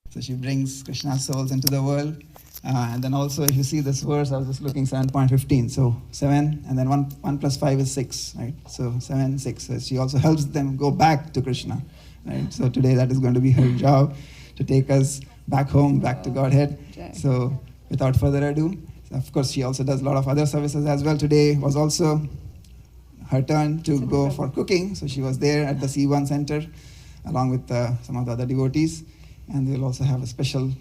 So she brings Krishna's souls into the world. And then also, if you see this verse, I was just looking 7.15. So 7, and then 1 plus 5 is 6, right? So 7, 6. So she also helps them go back to Krishna, right? So today that is going to be her job, to take us back home, back to Godhead. So without further ado, of course, she also does a lot of other services as well. Today was also her turn to go for cooking. So she was there at the C1 Center along with some of the other devotees. And we'll also have a special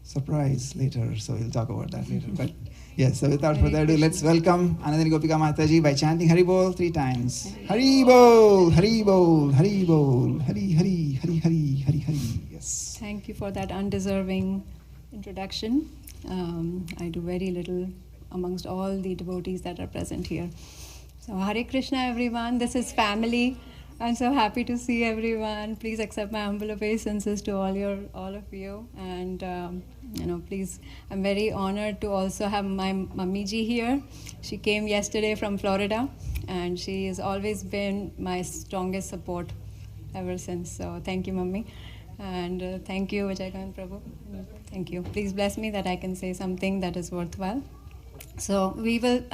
surprise later, so we'll talk about that later. But yes, so without further ado, let's welcome Anandini Gopika Mataji by chanting Hari Bol 3 times. Hari Bol, Hari Bol, Hari Bol, Hari Hari, Hari Hari, Hari Hari. Yes. Thank you for that undeserving introduction. I do very little amongst all the devotees that are present here. So Hare Krishna, everyone. This is family. I'm so happy to see everyone. Please accept my humble obeisances to all of you. And please, I'm very honored to also have my Mummy ji here. She came yesterday from Florida, and she has always been my strongest support ever since. So thank you, Mummy. And thank you, Vijayakant Prabhu. Thank you. Please bless me that I can say something that is worthwhile. So we will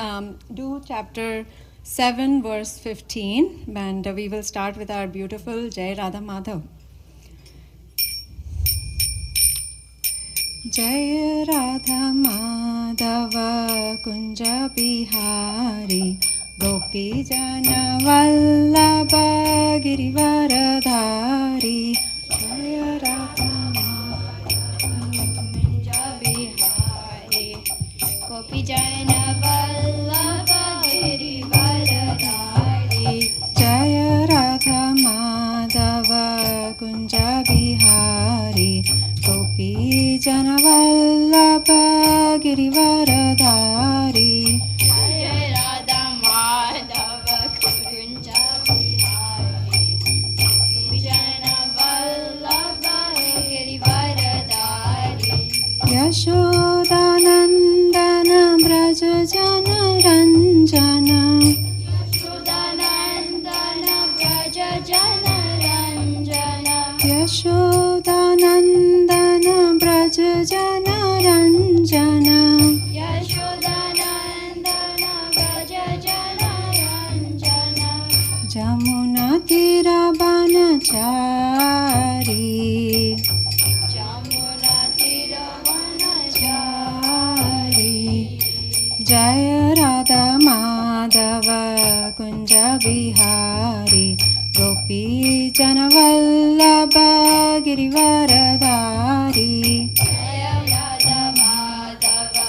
do chapter 7 verse 15, and we will start with our beautiful Jai Radha Madhav. Jai Radha Madhava Kunja Bihari Gopi Jana Vallabha Girivaradhari. Jai Radha Madhava Kunja Bihari Gopi Jana Vallabha Girivaradhari. Jaya Radha Madhava Kunja Bihari Gopi Jana Vallabha Girivaradhari. Jaya Radha Madhava Kunja Bihari Gopi Jana Vallabha Girivaradhari. Yashodanandana Braja Jana Ranjana. Yashodanandana Braja Jana Ranjana. Yashodanandana Braja Jana Ranjana. Jamuna Tira Banachari. Jamuna Tira Banachari. Jaya Radha Madhava Kunja Bihari Gopi Jana Vallabha Girivaradhari. Jaya Radha Madhava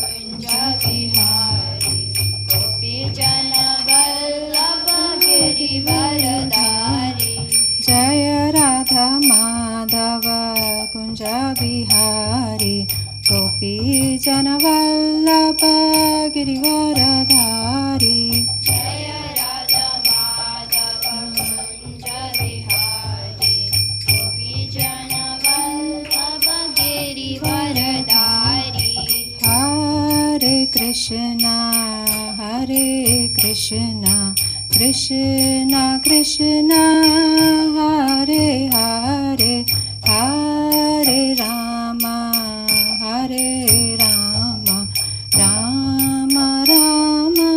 Kunja Bihari Gopi Jana Vallabha Girivaradhari. Jaya Radha Madhava Kunja Bihari Gopi Jana Vallabha Girivaradhari. Jaya Radha Madhava Kunja Bihari Gopi Jana Vallabha Girivaradhari. Hare Krishna, Hare Krishna, Krishna Krishna, Hare Hare, Hare Rama, Hare Rama, Rama Rama,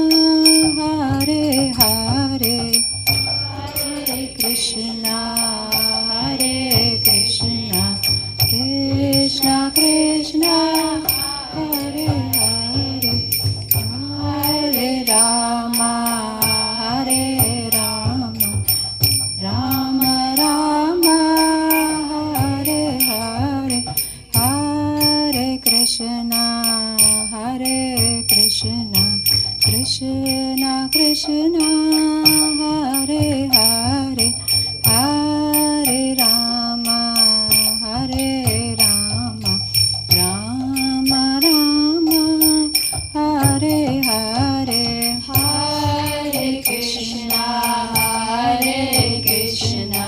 Hare Hare. Hare Krishna, Hare Krishna, Krishna Krishna, Hare Hare, Hare Rama, Hare Rama, Rama Rama, Hare Hare. Hare Krishna, Hare Krishna, Krishna Krishna, Hare Hare, Hare Rama, Hare Rama, Rama Rama, Hare Hare. Hare Krishna, Hare Krishna,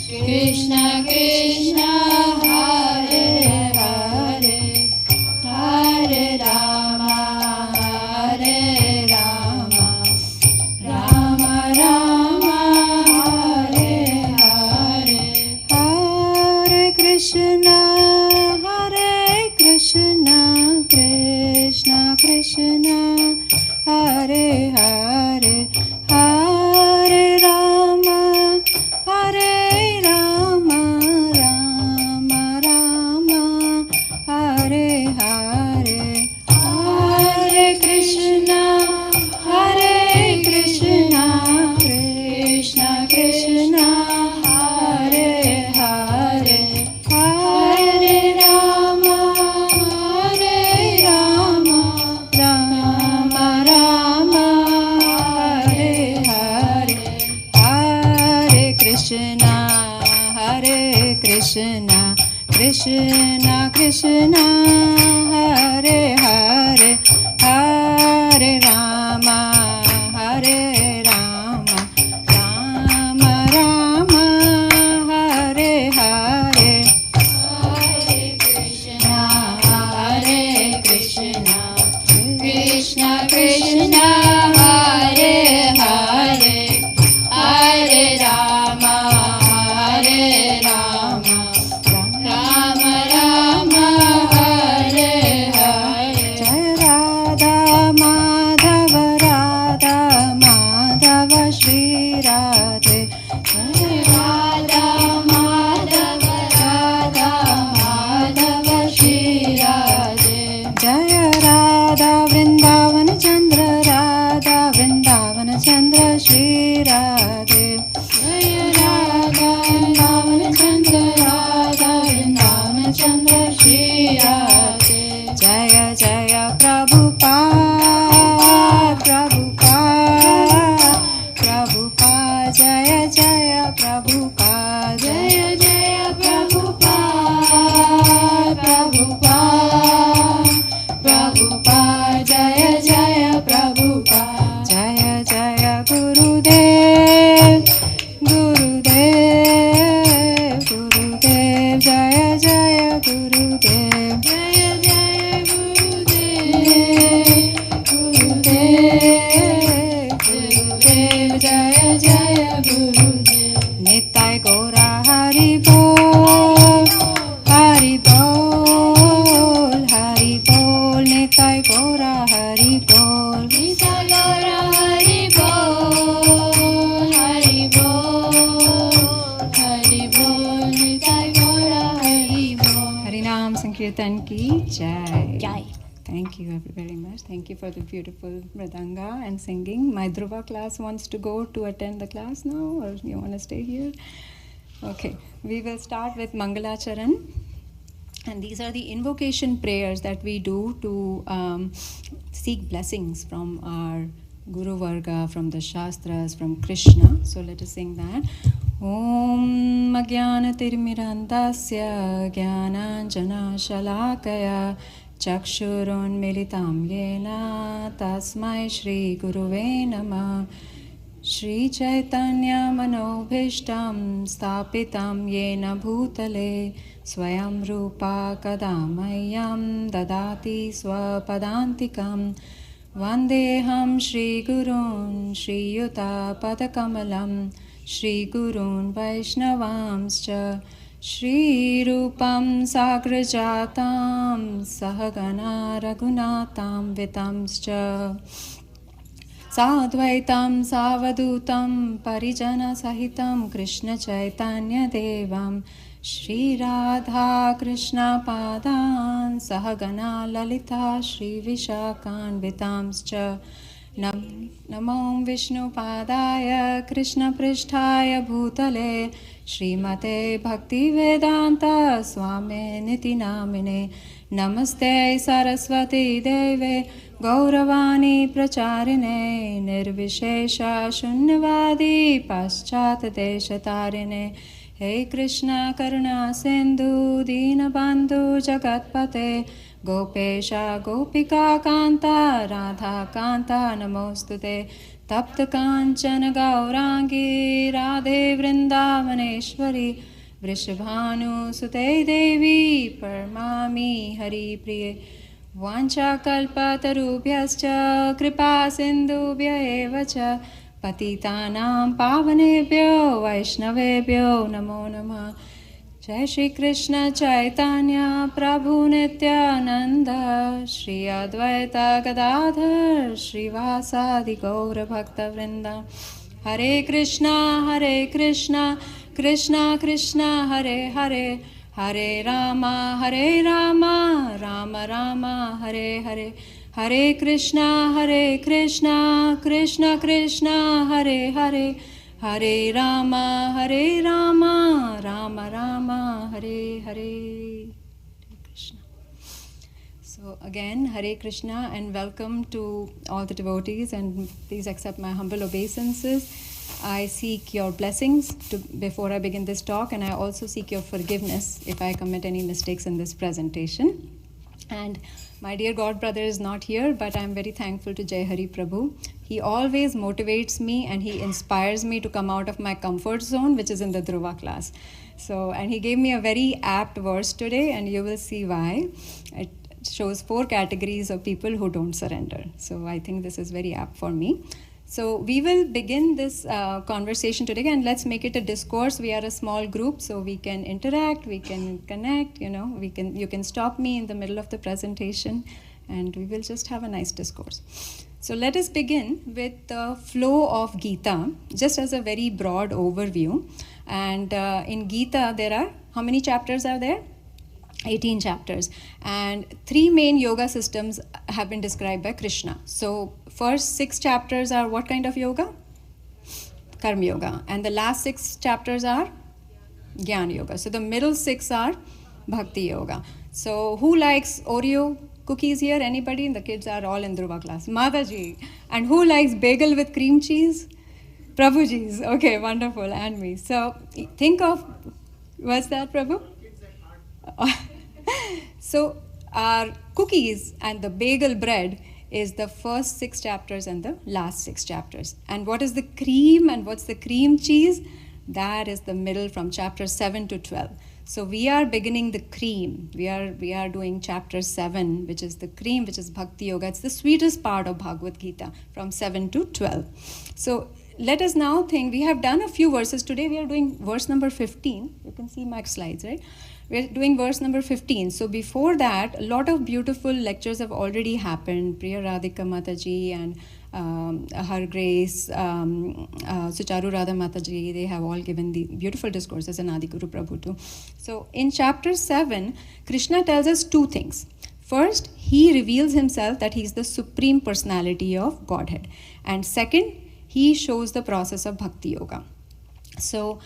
Krishna Krishna, Hare Hare, Hare Rama, Hare Rama, Rama Krishna, Hare Hare, Hare Rama, Hare Rama, Rama Rama, Hare Hare, Hare Krishna, Hare Krishna, Krishna Krishna, Hare Hare, Hare Rama, Hare Rama, Rama Rama, Hare Hare, Hare Krishna, Hare Krishna, Krishna Krishna, Hare Hare, Hare Rama, Hare Rama, Rama Rama, Hare Hare, Hare Krishna, Hare Krishna, Krishna Krishna, Hare Hare, Hare Rama, Hare Rama, Rama Rama, Hare Hare. Jai Radha Madhava, Radha Madhava, Shri Radhe. Jai Radha Madhava, Radha Madhava, Shri Radhe. Jai Radha Vrindavan Chandra, Radha Vrindavan Chandra, Shri Radhe. Jai Radha Vrindavan Chandra, Radha Vrindavan Chandra, Shri Radhe. Jaya Jaya Prabhupada, Prabhupada, Prabhupada, Jaya Jaya Prabhupada, Jaya Jaya Prabhupada, Prabhupada, Prabhupada, Jaya Jaya Prabhupada, Jaya Jaya Gurudev, Gurudev, Gurudev, Jaya Jaya Gurudev, Jaya Jaya Gurudev, Gurudev, Gurudev, Jaya Jaya Gurudev. Nitai Gora Hari Bol, Hari Bol, Hari Bol, Nitai Gora Hari Bol, Nitai Gora Hari Bol, Hari Bol, Hari Bol, Nitai Gora Hari Bol. Harinam Sankirtan ki Jai. Jai. Thank you very much. Thank you for the beautiful mridanga and singing. My Dhruva class wants to go to attend the class now, or you want to stay here? Okay, we will start with Mangalacharan. And these are the invocation prayers that we do to seek blessings from our Guru Varga, from the Shastras, from Krishna. So let us sing that. Om Magyana Tirmirandasya Gyananjana Shalakaya Chakshurun Militam Yena Tasmai Shri Guruve Namah. Shri Chaitanya Manobhishtam Stapitam Yena Bhutale Swayam Rupa Kadamayam Dadati Swapadantikam Vandeham Shri Gurun Shri Yuta Padakamalam Shri Gurun Vaishnavamscha Shri Rupam Sagrajatam Sahagana Raghunatam Vitamscha Sadvaitam Savadutam Parijana Sahitam Krishna Chaitanya Devam Shri Radha Krishna Padan Sahagana Lalita Shri Vishakan Vitamscha Namo Vishnu Padaya Krishna Pristhaya Bhutale Srimate Bhakti Vedanta Swame Niti Namine Namaste Saraswati Deve Gauravani Pracharine Nirvishesha Shunyavadi Paschat Deshatarine Hey Krishna Karuna Sindhu Dinabandhu Jagatpate Gopesha Gopika Kanta Radha Kanta Namostute Tapta Kanchana Gaurangi Radhe Vrindavaneshwari Vrishabhanu Sute Devi Parmami Hari Priye Vancha Kalpatarubhyascha Kripa Sindhubhya Evacha Patitanam Pavanebhyo Vaishnavebhyo Namo Namah Jai Shri Krishna Chaitanya Prabhu Nityananda Shri Advaita Gadadhar Shri Vasadi Gaura Bhakta Vrinda Hare Krishna Krishna Krishna Hare Hare Hare Rama Rama Rama Hare Hare Hare Krishna Krishna Krishna Hare Hare Hare Rama Rama Rama Hare Hare. Hare Krishna. So again, Hare Krishna and welcome to all the devotees, and please accept my humble obeisances. I seek your blessings before I begin this talk, and I also seek your forgiveness if I commit any mistakes in this presentation. And my dear God brother is not here, but I'm very thankful to Jai Hari Prabhu. He always motivates me and he inspires me to come out of my comfort zone, which is in the Dhruva class. So, and he gave me a very apt verse today, and you will see why. It shows 4 categories of people who don't surrender. So I think this is very apt for me. So we will begin this conversation today, and let's make it a discourse. We are a small group, so we can interact, we can connect, you can stop me in the middle of the presentation, and we will just have a nice discourse. So let us begin with the flow of Gita, just as a very broad overview. And in Gita, there are, how many chapters are there? 18 chapters, and 3 main yoga systems have been described by Krishna. So first 6 chapters are what kind of yoga? Karma yoga. And the last 6 chapters are Jnana yoga. So the middle 6 are Bhakti yoga. So who likes Oreo cookies here? Anybody? The kids are all in Dhruva class. Mataji. And who likes bagel with cream cheese? Prabhuji's. Okay, wonderful. And me. So think of, what's that, Prabhu? So our cookies and the bagel bread is the first 6 chapters and the last 6 chapters. And what is the cream and what's the cream cheese? That is the middle from chapter 7 to 12. So we are beginning the cream. We are doing chapter 7, which is the cream, which is Bhakti Yoga. It's the sweetest part of Bhagavad Gita from 7 to 12. So let us now think, we have done a few verses. Today we are doing verse number 15. You can see my slides, right? We're doing verse number 15. So before that, a lot of beautiful lectures have already happened. Priya Radhika Mataji and Her Grace, Sucharu Radha Mataji, they have all given the beautiful discourses, and Adi Guru Prabhu too. So in chapter 7, Krishna tells us 2 things. First, he reveals himself that he's the supreme personality of Godhead. And second, he shows the process of Bhakti Yoga. So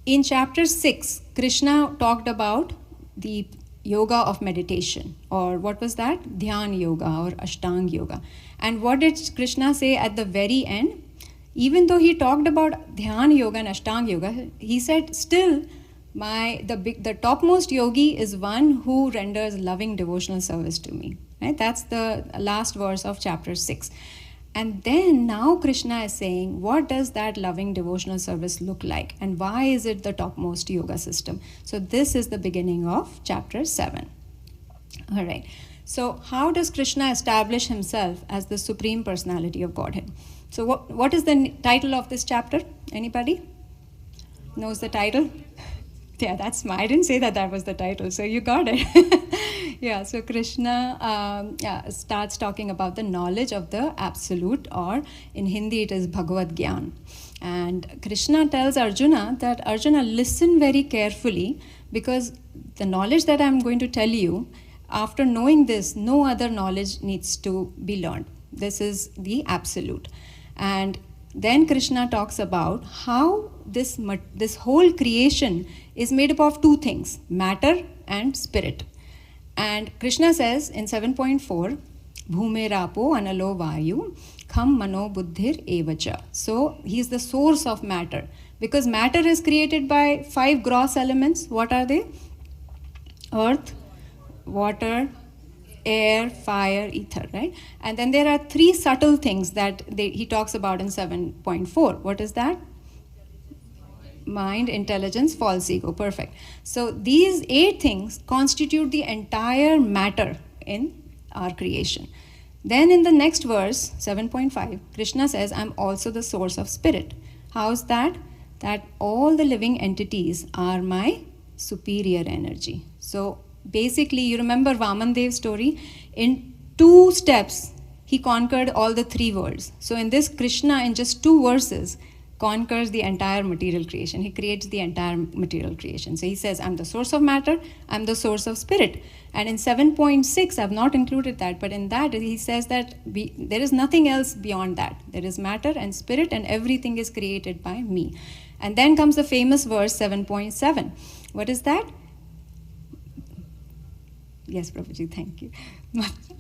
in chapter 6, Krishna talked about the yoga of meditation, or what was that? Dhyan yoga or Ashtanga yoga. And what did Krishna say at the very end? Even though he talked about Dhyan yoga and Ashtanga yoga, he said, still, the topmost yogi is one who renders loving devotional service to me. Right? That's the last verse of chapter 6. And then now Krishna is saying, what does that loving devotional service look like? And why is it the topmost yoga system? So this is the beginning of chapter 7. All right. So how does Krishna establish himself as the supreme personality of Godhead? So what is the title of this chapter? Anybody knows the title? Yeah, that's I didn't say that was the title, so you got it. Yeah, so Krishna starts talking about the knowledge of the absolute, or in Hindi it is Bhagavad Gita. And Krishna tells Arjuna that, Arjuna, listen very carefully, because the knowledge that I'm going to tell you, after knowing this, no other knowledge needs to be learned. This is the absolute. And then Krishna talks about how this whole creation is made up of 2 things, matter and spirit. And Krishna says in 7.4, Bhume Rapo Analo Vayu Kham Mano Buddhir Evacha. So he is the source of matter, because matter is created by 5 gross elements. What are they? Earth, water, air, fire, ether, right? And then there are 3 subtle things that he talks about in 7.4. What is that? Mind, intelligence, false ego. Perfect. So these 8 things constitute the entire matter in our creation. Then in the next verse, 7.5, Krishna says, I'm also the source of spirit. How's that? That all the living entities are my superior energy. So basically, you remember Vaman Dev's story? In 2 steps, he conquered all the 3 worlds. So in this, Krishna, in just 2 verses, conquers the entire material creation. He creates the entire material creation. So he says, I'm the source of matter, I'm the source of spirit. And in 7.6, I've not included that, but in that he says that there is nothing else beyond that. There is matter and spirit, and everything is created by me. And then comes the famous verse 7.7. What is that? Yes, Prabhuji, thank you.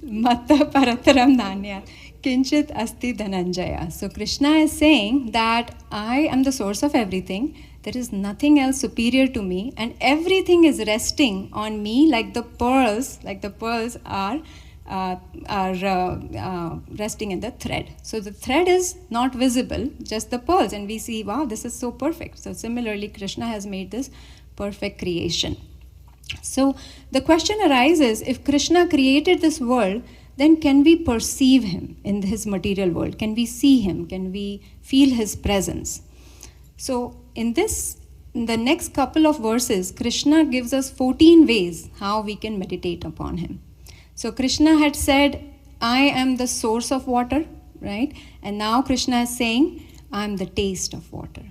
Matta parataram nanya kinchit asti dhananjaya. So Krishna is saying that I am the source of everything. There is nothing else superior to me, and everything is resting on me like the pearls are resting in the thread. So the thread is not visible, just the pearls, and we see, wow, this is so perfect. So similarly, Krishna has made this perfect creation. So the question arises, if Krishna created this world, then can we perceive him in his material world? Can we see him? Can we feel his presence? So in the next couple of verses, Krishna gives us 14 ways how we can meditate upon him. So Krishna had said, I am the source of water, right? And now Krishna is saying, I am the taste of water.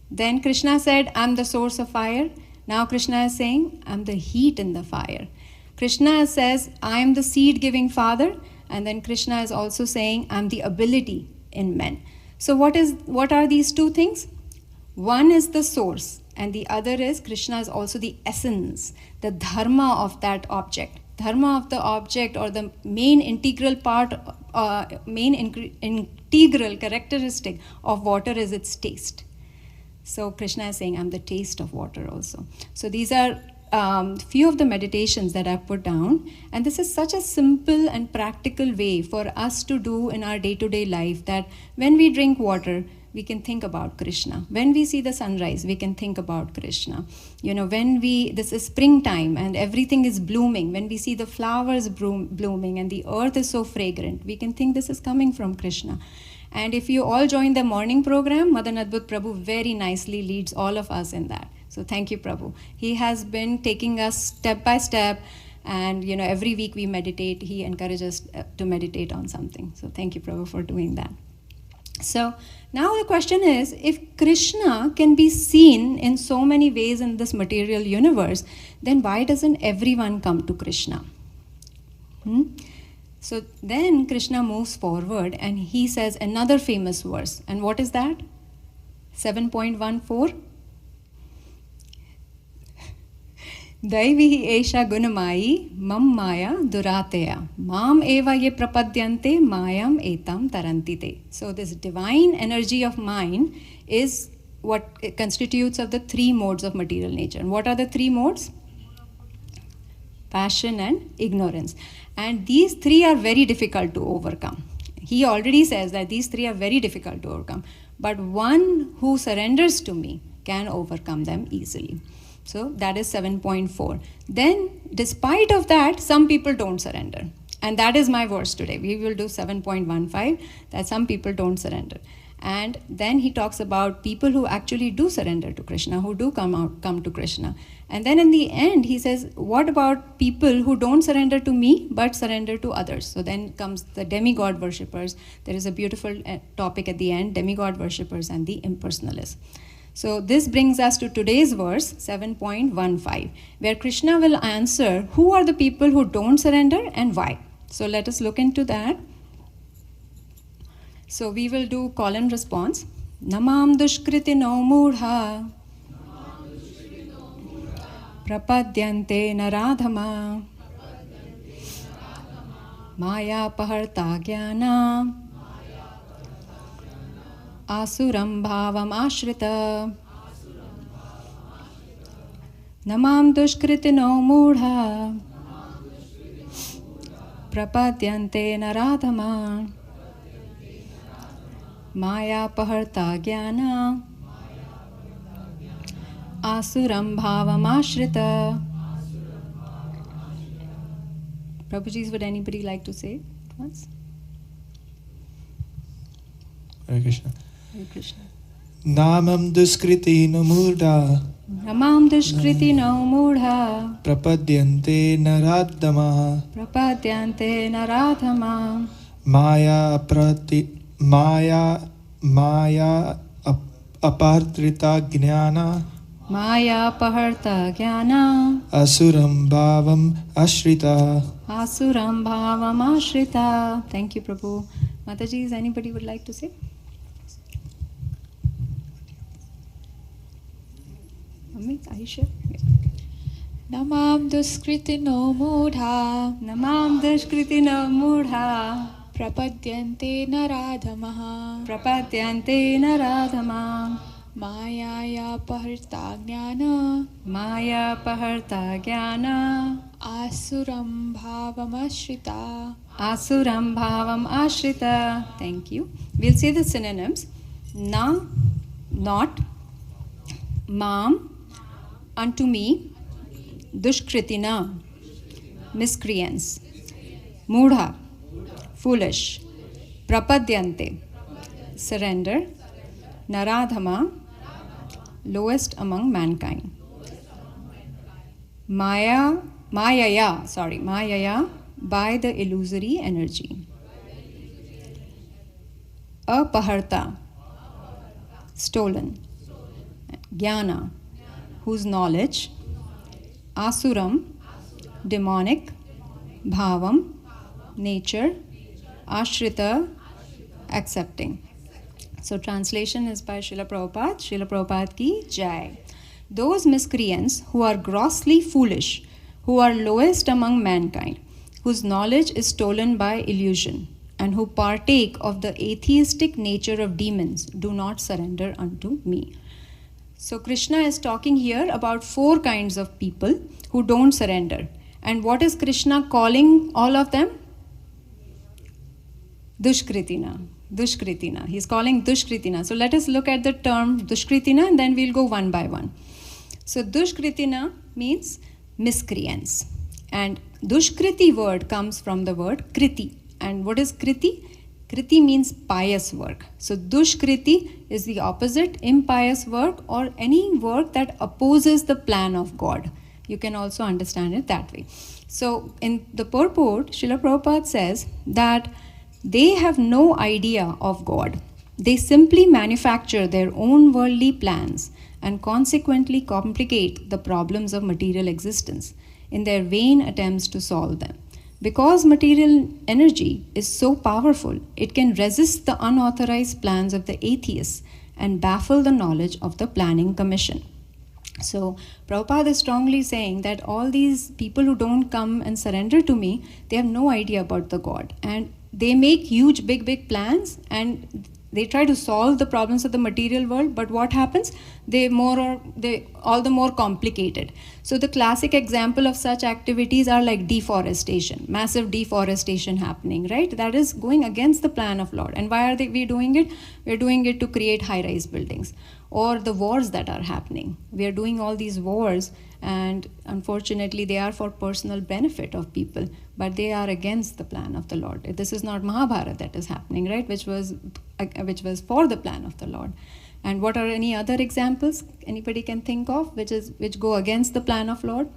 Then Krishna said, I am the source of fire. Now Krishna is saying, I'm the heat in the fire. Krishna says, I am the seed-giving father. And then Krishna is also saying, I'm the ability in men. So what are these 2 things? One is the source, and the other is Krishna is also the essence, the dharma of that object. Dharma of the object, or the main integral part, integral characteristic of water is its taste. So Krishna is saying, I'm the taste of water also. So these are few of the meditations that I've put down. And this is such a simple and practical way for us to do in our day-to-day life, that when we drink water, we can think about Krishna. When we see the sunrise, we can think about Krishna. When this is springtime and everything is blooming, when we see the flowers blooming and the earth is so fragrant, we can think this is coming from Krishna. And if you all join the morning program, Madan Adbhut Prabhu very nicely leads all of us in that. So thank you, Prabhu. He has been taking us step by step, and every week we meditate. He encourages us to meditate on something. So thank you, Prabhu, for doing that. So now the question is, if Krishna can be seen in so many ways in this material universe, then why doesn't everyone come to Krishna? So then Krishna moves forward and he says another famous verse. And what is that? 7.14. Daivihi esha gunamayi mam maya durateya mam eva ye prapadyante mayam etam tarantite. So this divine energy of mine is what constitutes of the 3 modes of material nature. And what are the 3 modes? Passion and ignorance. And these 3 are very difficult to overcome. He already says that these 3 are very difficult to overcome. But one who surrenders to me can overcome them easily. So that is 7.4. Then, despite of that, some people don't surrender. And that is my verse today. We will do 7.15, that some people don't surrender. And then he talks about people who actually do surrender to Krishna, who do come to Krishna. And then in the end, he says, what about people who don't surrender to me, but surrender to others? So then comes the demigod worshippers. There is a beautiful topic at the end, demigod worshippers and the impersonalists. So this brings us to today's verse, 7.15, where Krishna will answer who are the people who don't surrender and why. So let us look into that. So we will do call and response. Namam dushkritino mudha prapadyante naradhama maya paharta jnana asuram bhavam ashrita. Namam dushkritino mudha prapadyante naradhama maya paharta jnana asuram bhavam ashrita. Prabhuji, would anybody like to say it once? Hare Krishna. Hare Krishna. Namam duskriti no mudha Namam dushkriti no mudha prapadyante naradamaha prapadyante naradhama maya apartrita jnana Maya paharta jnana asuram bhavam ashrita. asuram bhavam ashrita. Thank you, Prabhu. Mataji, is anybody would like to say? Amit, Aisha? Namam duskriti-no mudha Namam dushkritina mudha prapadyante naradhamaha prapadyante naradhama mayaya paharta jnana Maya paharta jnana asuram bhavamashrita. asuram bhavam ashrita. Thank you. We'll say the synonyms. Na, not. Mam, unto me. Dushkritina, miscreants. Mudha, foolish. Prapadyante, surrender. Naradhama, lowest among mankind. Mayaya, by the illusory energy. Apaharta, stolen. Jnana, whose knowledge. Asuram, demonic. Bhavam, nature. Ashrita, accepting. So translation is by Srila Prabhupada. Srila Prabhupada ki jai. Those miscreants who are grossly foolish, who are lowest among mankind, whose knowledge is stolen by illusion, and who partake of the atheistic nature of demons, do not surrender unto me. So Krishna is talking here about 4 kinds of people who don't surrender. And what is Krishna calling all of them? Dushkritina. Dushkritina. He's calling Dushkritina. So let us look at the term Dushkritina and then we'll go one by one. So Dushkritina means miscreants. And Dushkriti word comes from the word Kriti. And what is Kriti? Kriti means pious work. So Dushkriti is the opposite, impious work or any work that opposes the plan of God. You can also understand it that way. So in the purport, Srila Prabhupada says that they have no idea of God. They simply manufacture their own worldly plans and consequently complicate the problems of material existence in their vain attempts to solve them. Because material energy is so powerful, it can resist the unauthorized plans of the atheists and baffle the knowledge of the planning commission. So Prabhupada is strongly saying that all these people who don't come and surrender to me, they have no idea about the God. And they make huge, big plans and they try to solve the problems of the material world, but what happens? They all the more complicated. So the classic example of such activities are like deforestation, massive deforestation happening, right? That is going against the plan of Lord. And why are we doing it? We're doing it to create high-rise buildings. Or the wars that are happening. We are doing all these wars and unfortunately they are for personal benefit of people, but they are against the plan of the Lord. This is not Mahabharata that is happening, right? Which was for the plan of the Lord. And what are any other examples anybody can think of which go against the plan of Lord?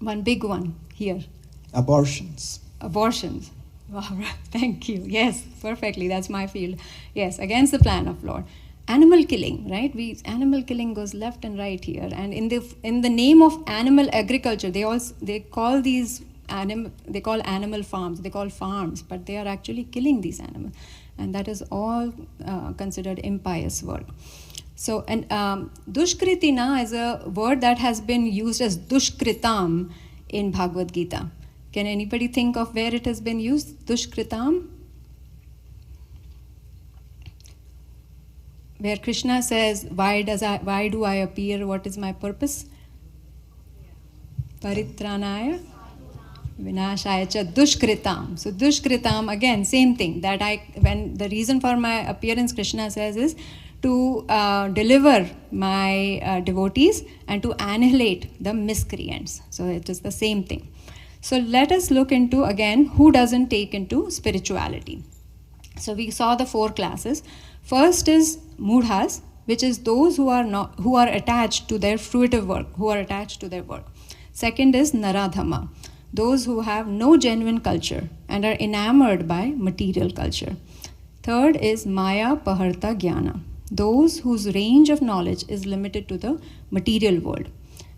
One big one here. Abortions. Abortions. Wow, thank you. Yes, perfectly. That's my field. Yes, against the plan of Lord. Animal killing, right? Animal killing goes left and right here. And in the name of animal agriculture, they call animal farms. They call farms, but they are actually killing these animals, and that is all considered impious work. So, and Dushkritina is a word that has been used as Dushkritam in Bhagavad Gita. Can anybody think of where it has been used? Dushkritam? Where Krishna says, why do I appear? What is my purpose? Paritranaya Vinashaya cha Dushkritam. So Dushkritam, again, same thing. When the reason for my appearance, Krishna says, is to deliver my devotees and to annihilate the miscreants. So it is the same thing. So let us look into, again, who doesn't take into spirituality. So we saw the 4 classes. First is mudhas, which is those who are attached to their fruitive work, who are attached to their work. Second is naradhama, those who have no genuine culture and are enamored by material culture. Third is maya paharta jnana, those whose range of knowledge is limited to the material world.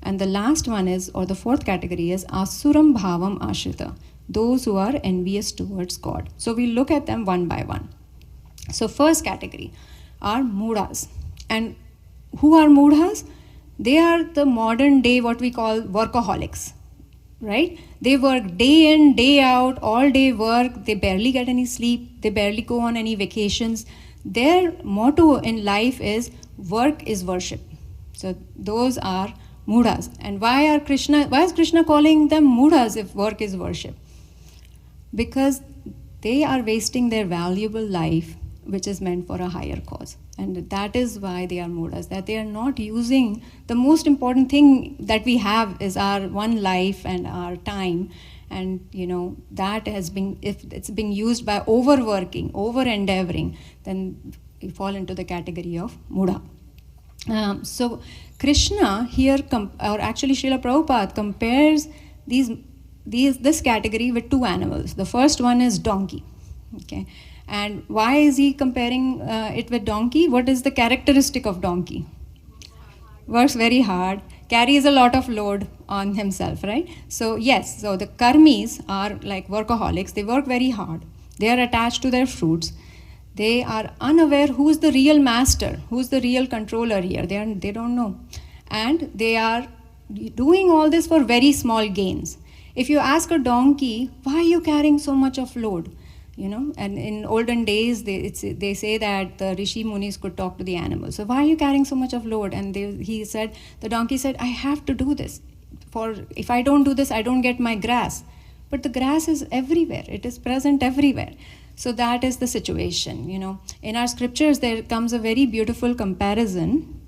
And the last one is, or the fourth category is asuram bhavam ashrita, those who are envious towards God. So we look at them one by one. So first category are mudhas. And who are mudhas? They are the modern day what we call workaholics, right? They work day in, day out, all day work. They barely get any sleep. They barely go on any vacations. Their motto in life is work is worship. So those are mudhas. And why is Krishna calling them mudhas if work is worship? Because they are wasting their valuable life, which is meant for a higher cause. And that is why they are mudhas, that they are not using the most important thing that we have is our one life and our time. And that has been, if it's being used by overworking, over endeavoring, then we fall into the category of mudha. So Krishna here, or actually Srila Prabhupada compares this category with 2 animals. The first one is donkey. Okay. And why is he comparing it with donkey? What is the characteristic of donkey? Works very hard, carries a lot of load on himself, right? So yes, so the karmis are like workaholics. They work very hard. They are attached to their fruits. They are unaware who's the real master, who's the real controller here. They don't know. And they are doing all this for very small gains. If you ask a donkey, why are you carrying so much of load? And in olden days, they say that the Rishi Munis could talk to the animals. So why are you carrying so much of load? And the donkey said, I have to do this. If I don't do this, I don't get my grass. But the grass is everywhere. It is present everywhere. So that is the situation, In our scriptures, there comes a very beautiful comparison.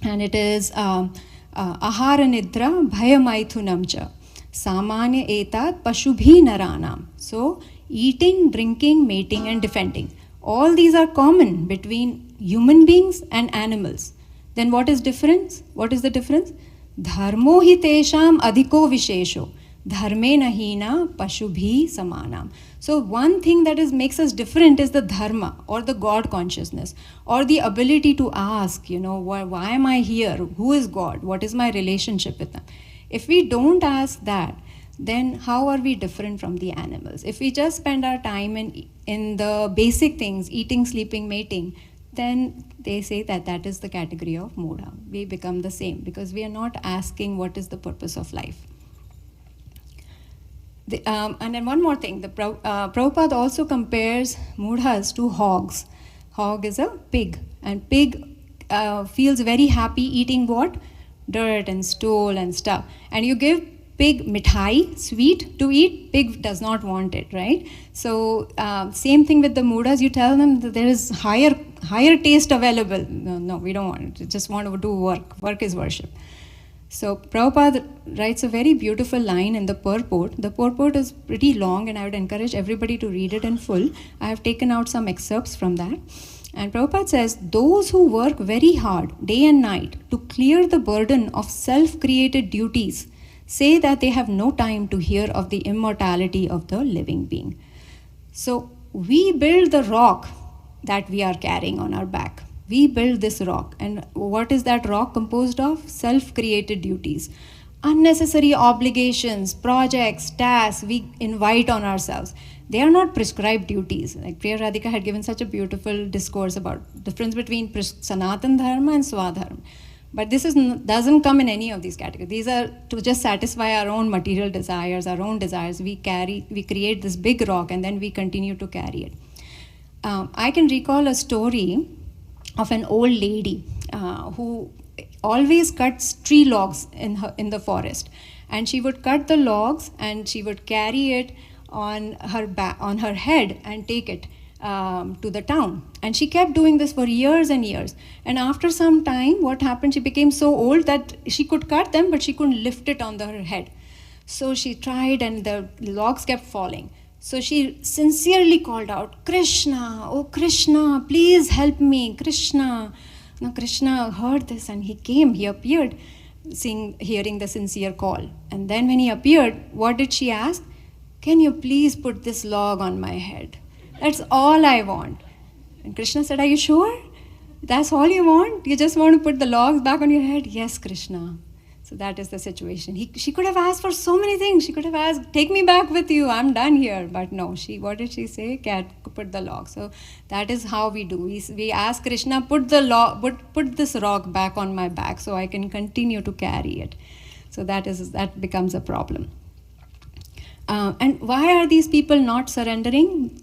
And it is ahara nidra bhayamaithunam cha samanya etat pashubhi naranam. So eating, drinking, mating, and defending. All these are common between human beings and animals. Then what is difference? What is the difference? Dharmo hi tesham adhiko vishesho. Dharme nahina pashubhi samanam. So one thing that makes us different is the dharma, or the God consciousness, or the ability to ask, why am I here? Who is God? What is my relationship with them? If we don't ask that, then how are we different from the animals? If we just spend our time in the basic things, eating, sleeping, mating, then they say that is the category of mudha. We become the same because we are not asking what is the purpose of life. And then one more thing, Prabhupada also compares mudhas to hogs. Hog is a pig, and pig feels very happy eating what? Dirt and stool and stuff. And you give pig mithai, sweet, to eat, pig does not want it, right? So same thing with the mudhas, you tell them that there is higher taste available. No, we don't want it. We just want to do work. Work is worship. So Prabhupada writes a very beautiful line in the purport. The purport is pretty long and I would encourage everybody to read it in full. I have taken out some excerpts from that. And Prabhupada says, those who work very hard day and night to clear the burden of self-created duties say that they have no time to hear of the immortality of the living being. So we build the rock that we are carrying on our back. We build this rock. And what is that rock composed of? Self-created duties. Unnecessary obligations, projects, tasks we invite on ourselves. They are not prescribed duties. Like Priya Radhika had given such a beautiful discourse about the difference between Sanatan Dharma and Swadharma. But this doesn't come in any of these categories. These are to just satisfy our own material desires, our own desires. We create this big rock and then we continue to carry it. I can recall a story of an old lady who always cuts tree logs in the forest. And she would cut the logs and she would carry it on her head and take it to the town. And she kept doing this for years and years. And after some time, what happened? She became so old that she could cut them, but she couldn't lift it on her head. So she tried and the logs kept falling. So she sincerely called out, Krishna, oh Krishna, please help me, Krishna. Now Krishna heard this and he appeared, hearing the sincere call. And then when he appeared, what did she ask? Can you please put this log on my head? That's all I want. And Krishna said, are you sure? That's all you want? You just want to put the logs back on your head? Yes, Krishna. So that is the situation. She could have asked for so many things. She could have asked, take me back with you, I'm done here. But no, what did she say? Put the log. So that is how we do. We ask Krishna, put this rock back on my back so I can continue to carry it. So that becomes a problem. And why are these people not surrendering?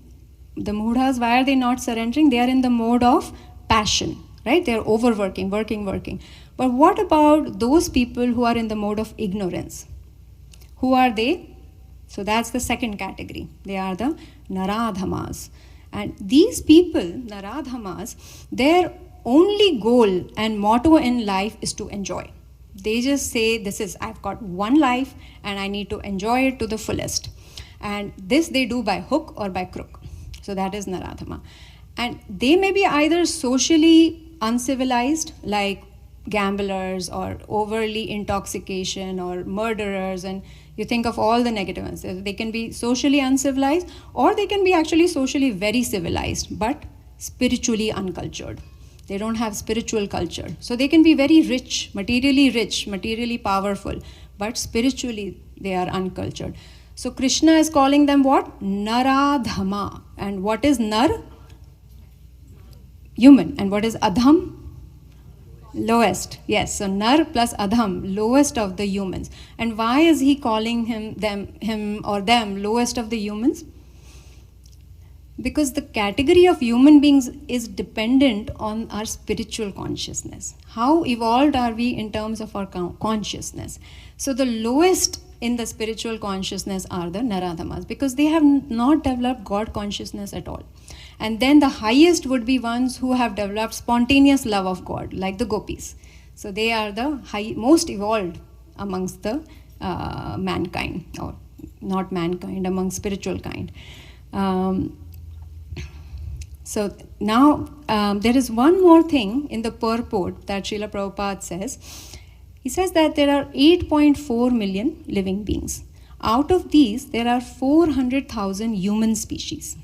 The Mudhas, why are they not surrendering? They are in the mode of passion, right? They are overworking, working. But what about those people who are in the mode of ignorance? Who are they? So that's the second category. They are the Naradhamas. And these people, Naradhamas, their only goal and motto in life is to enjoy. They just say, I've got one life and I need to enjoy it to the fullest. And this they do by hook or by crook. So that is Naradhama. And they may be either socially uncivilized, like gamblers or overly intoxication or murderers, and you think of all the negative ones. They can be socially uncivilized, or they can be actually socially very civilized, but spiritually uncultured. They don't have spiritual culture. So they can be very rich, materially powerful, but spiritually they are uncultured. So Krishna is calling them what? Naradhama. And what is Nar? Human. And what is Adham? Lowest. Yes. So Nar plus Adham, lowest of the humans. And why is he calling him or them lowest of the humans? Because the category of human beings is dependent on our spiritual consciousness. How evolved are we in terms of our consciousness? So the lowest in the spiritual consciousness are the Naradhamas, because they have not developed God consciousness at all. And then the highest would be ones who have developed spontaneous love of God, like the gopis. So they are the most evolved amongst the mankind, or not mankind, among spiritual kind. So now there is one more thing in the purport that Srila Prabhupada says. He says that there are 8.4 million living beings. Out of these, there are 400,000 human species.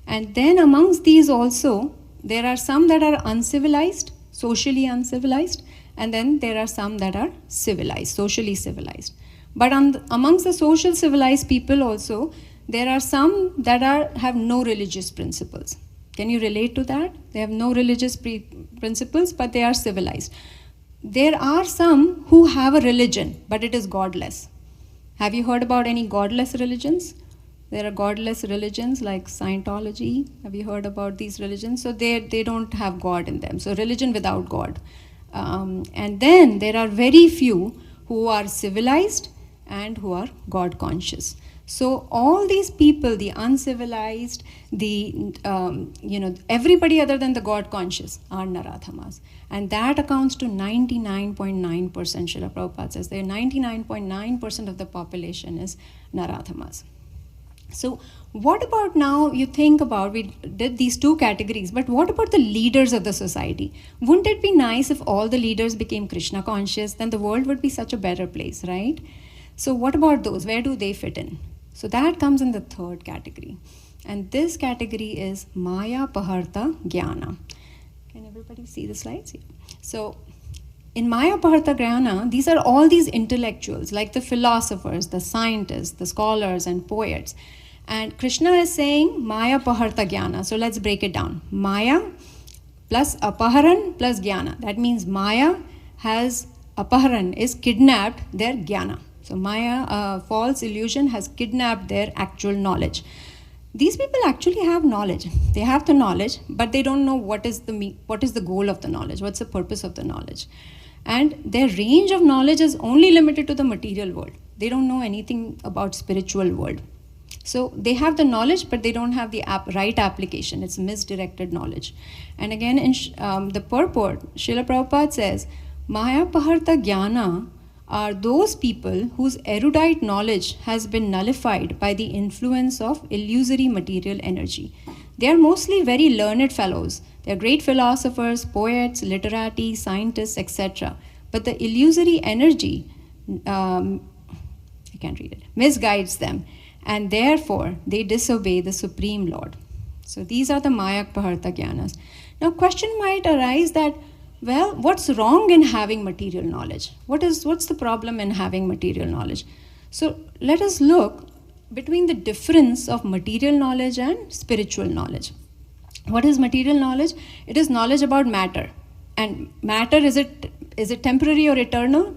And then amongst these also, there are some that are uncivilized, socially uncivilized, and then there are some that are civilized, socially civilized. But amongst the social civilized people also, there are some that have no religious principles. Can you relate to that? They have no religious principles, but they are civilized. There are some who have a religion, but it is godless. Have you heard about any godless religions? There are godless religions like Scientology. Have you heard about these religions? So they don't have God in them. So religion without God. And then there are very few who are civilized and who are God conscious. So all these people, the uncivilized, everybody other than the God conscious are Naradhamas. And that accounts to 99.9%. Srila Prabhupada says that 99.9% of the population is Naradhamas. So what about now, you think about, we did these two categories, but what about the leaders of the society? Wouldn't it be nice if all the leaders became Krishna conscious? Then the world would be such a better place, right? So what about those? Where do they fit in? So that comes in the third category. And this category is Maya Paharta Jnana. Can everybody see the slides? Yeah. So in Maya Paharta Jnana, these are all these intellectuals, like the philosophers, the scientists, the scholars and poets. And Krishna is saying Maya Paharta Jnana. So let's break it down. Maya plus Apaharan plus Jnana. That means Maya has, Apaharan is kidnapped their Jnana. So Maya, false illusion, has kidnapped their actual knowledge. These people actually have knowledge. They have the knowledge, but they don't know what is the goal of the knowledge, what's the purpose of the knowledge. And their range of knowledge is only limited to the material world. They don't know anything about spiritual world. So they have the knowledge, but they don't have the right application. It's misdirected knowledge. And again, in the purport, Srila Prabhupada says, Maya Paharta Jnana are those people whose erudite knowledge has been nullified by the influence of illusory material energy. They are mostly very learned fellows. They are great philosophers, poets, literati, scientists, etc. But the illusory energy, I can't read it, misguides them, and therefore they disobey the Supreme Lord. So these are the Maya Paharta Jnanas. Now question might arise that, well, what's wrong in having material knowledge? What's the problem in having material knowledge? So let us look between the difference of material knowledge and spiritual knowledge. What is material knowledge? It is knowledge about matter. And matter, is it temporary or eternal?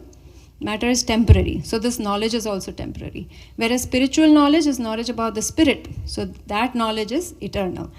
Matter is temporary. So this knowledge is also temporary. Whereas spiritual knowledge is knowledge about the spirit. So that knowledge is eternal.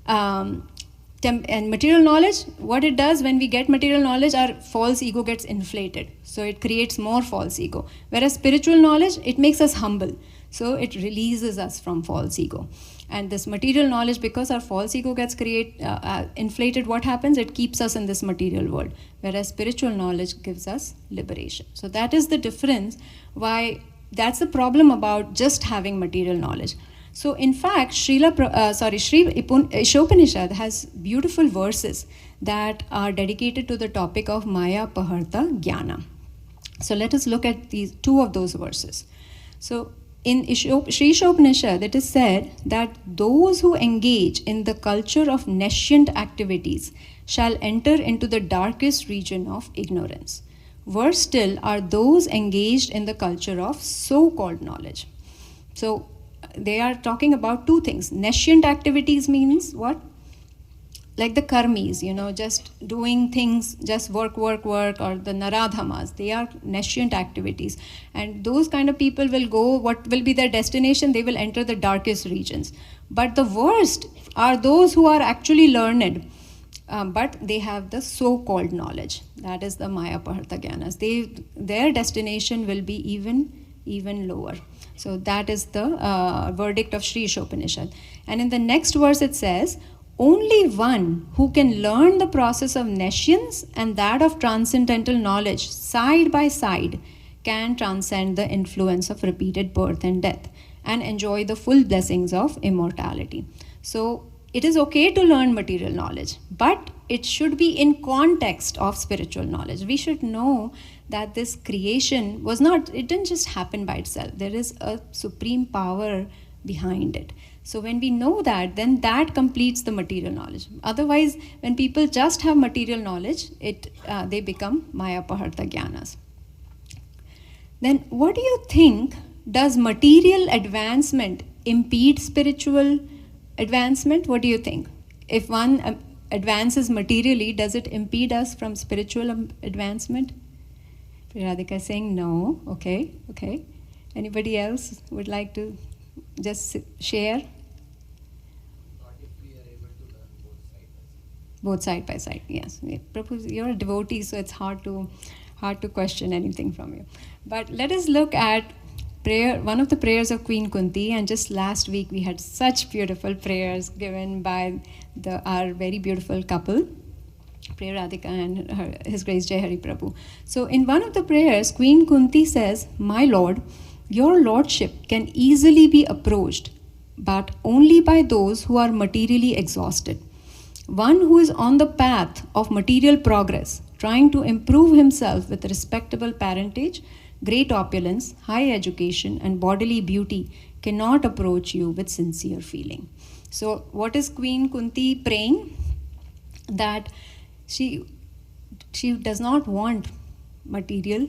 And material knowledge, what it does when we get material knowledge, our false ego gets inflated. So it creates more false ego. Whereas spiritual knowledge, it makes us humble. So it releases us from false ego. And this material knowledge, because our false ego gets inflated, what happens? It keeps us in this material world. Whereas spiritual knowledge gives us liberation. So that is the difference, why that's the problem about just having material knowledge. So in fact, Sri Ishopanishad has beautiful verses that are dedicated to the topic of Maya Paharta Jnana. So let us look at these two of those verses. So in Sri Ishopanishad, it is said that those who engage in the culture of nescient activities shall enter into the darkest region of ignorance. Worse still are those engaged in the culture of so-called knowledge. So they are talking about two things. Nescient activities means what? Like the karmis, just doing things, just work, or the naradhamas. They are nescient activities. And those kind of people will go, what will be their destination? They will enter the darkest regions. But the worst are those who are actually learned, but they have the so-called knowledge. That is the Maya Paharta Jnanas. Their destination will be even lower. So that is the verdict of Sri Ishopanishad. And in the next verse it says, only one who can learn the process of nescience and that of transcendental knowledge side by side can transcend the influence of repeated birth and death and enjoy the full blessings of immortality. So it is okay to learn material knowledge, but it should be in context of spiritual knowledge. We should know that this creation it didn't just happen by itself. There is a supreme power behind it. So when we know that, then that completes the material knowledge. Otherwise, when people just have material knowledge, they become Maya Paharta Jnanas. Then what do you think, does material advancement impede spiritual advancement? What do you think? If one advances materially, does it impede us from spiritual advancement? Radhika is saying no. Okay. Anybody else would like to just share? Not if we are able to learn Both side by side, yes. Prabhu, you're a devotee, so it's hard to question anything from you. But let us look at one of the prayers of Queen Kunti, and just last week we had such beautiful prayers given by our very beautiful couple, Priya Radhika and His Grace Jai Hari Prabhu. So in one of the prayers, Queen Kunti says, "My Lord, your lordship can easily be approached, but only by those who are materially exhausted. One who is on the path of material progress, trying to improve himself with respectable parentage, great opulence, high education, and bodily beauty cannot approach you with sincere feeling." So what is Queen Kunti praying? That she does not want material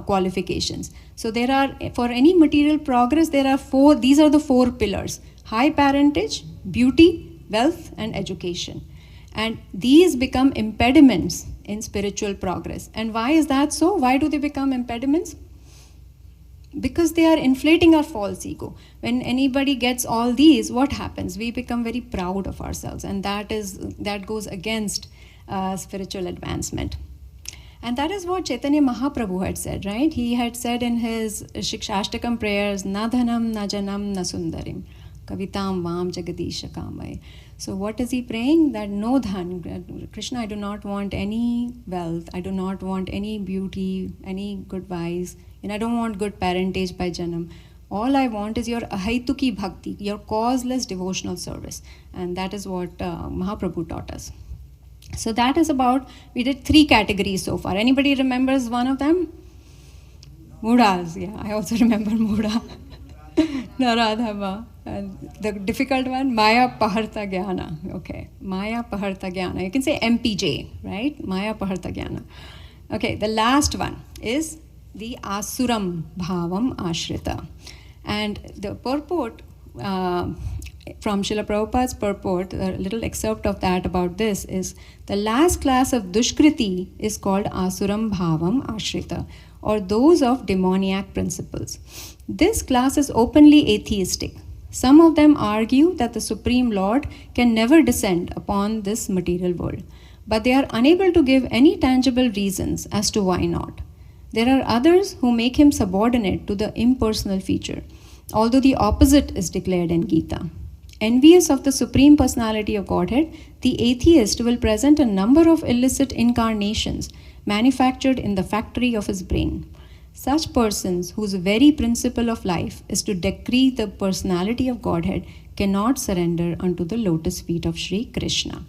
qualifications. So there are, for any material progress, these are the four pillars: high parentage, beauty, wealth, and education. And these become impediments in spiritual progress. And why is that so? Why do they become impediments? Because they are inflating our false ego. When anybody gets all these, what happens? We become very proud of ourselves, and that goes against spiritual advancement. And that is what Chaitanya Mahaprabhu had said, right? He had said in his Shikshashtakam prayers, "Na dhanam, na janam, na sundarim, kavitam vam jagadisha kamay. So what is he praying? That no dhan, Krishna, I do not want any wealth, I do not want any beauty, any good wives, and I don't want good parentage by Janam. All I want is your ahaituki bhakti, your causeless devotional service. And that is what Mahaprabhu taught us. So that is about, we did 3 categories so far. Anybody remembers one of them? Mudas, yeah, I also remember Muda. Naradhava. And the difficult one, Maya Paharta Jnana. Okay, Maya Paharta Jnana. You can say MPJ, right? Maya Paharta Jnana. Okay, the last one is the Asuram Bhavam Ashrita. And the purport, from Srila Prabhupada's purport, a little excerpt of that about this is, the last class of Dushkriti is called Asuram Bhavam Ashrita, or those of demoniac principles. This class is openly atheistic. Some of them argue that the Supreme Lord can never descend upon this material world, but they are unable to give any tangible reasons as to why not. There are others who make him subordinate to the impersonal feature, although the opposite is declared in Gita. Envious of the Supreme Personality of Godhead, the atheist will present a number of illicit incarnations manufactured in the factory of his brain. Such persons, whose very principle of life is to decree the personality of Godhead, cannot surrender unto the lotus feet of Sri Krishna.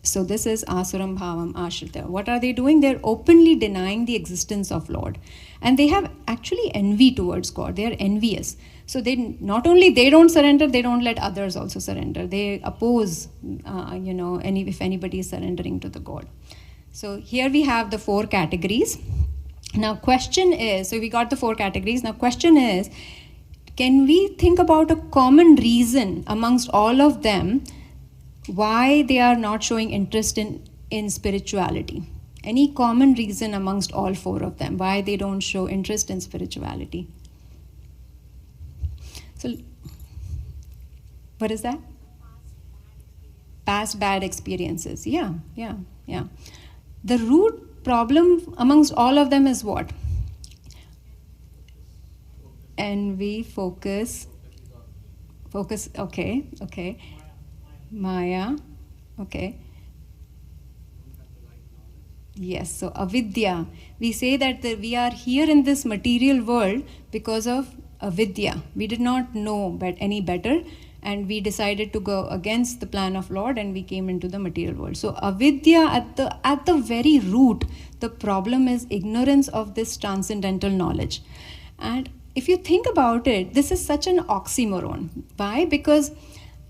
So this is Asuram Bhavam Ashrita. What are they doing? They're openly denying the existence of Lord. And they have actually envy towards God. They are envious. So they not only they don't surrender, they don't let others also surrender. They oppose, if anybody is surrendering to the God. So here we have the 4 categories. Now question is, so we got the 4 categories. Now question is, can we think about a common reason amongst all of them why they are not showing interest in spirituality? Any common reason amongst all 4 of them why they don't show interest in spirituality? So, what is that? Past bad experiences. Yeah. The root problem amongst all of them is what? Envy, focus, okay. Maya, okay. Yes, so avidya. We say that we are here in this material world because of avidya. We did not know any better, and we decided to go against the plan of Lord, and we came into the material world. So avidya, at the very root, the problem is ignorance of this transcendental knowledge. And if you think about it, this is such an oxymoron. Why? Because,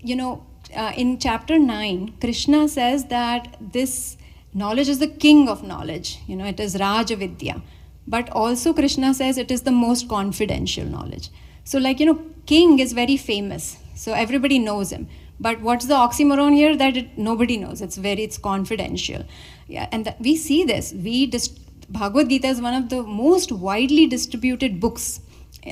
in chapter 9, Krishna says that this knowledge is the king of knowledge. It is Raja Vidya. But also Krishna says it is the most confidential knowledge. So king is very famous. So everybody knows him. But what's the oxymoron here? That nobody knows. It's confidential. Yeah, and we see this. Bhagavad Gita is one of the most widely distributed books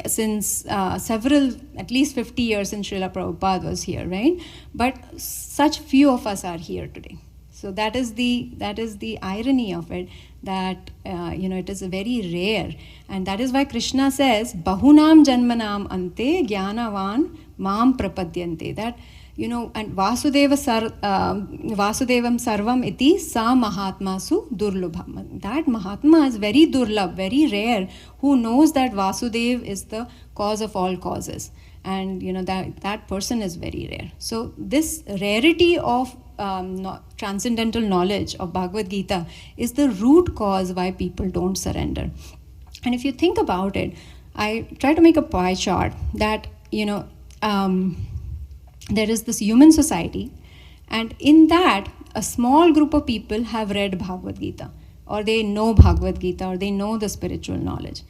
since at least 50 years since Srila Prabhupada was here, right? But such few of us are here today. So that is the irony of it, that it is very rare, and that is why Krishna says bahunam janmanam ante jnanavan mam prapadyante, that and Vasudevam sarvam iti sa mahatmasu durlabham. That Mahatma is very durlabh, very rare, who knows that Vasudev is the cause of all causes. And that person is very rare. So this rarity of transcendental knowledge of Bhagavad Gita is the root cause why people don't surrender. And if you think about it, I try to make a pie chart that there is this human society, and in that a small group of people have read Bhagavad Gita, or they know Bhagavad Gita, or they know the spiritual knowledge.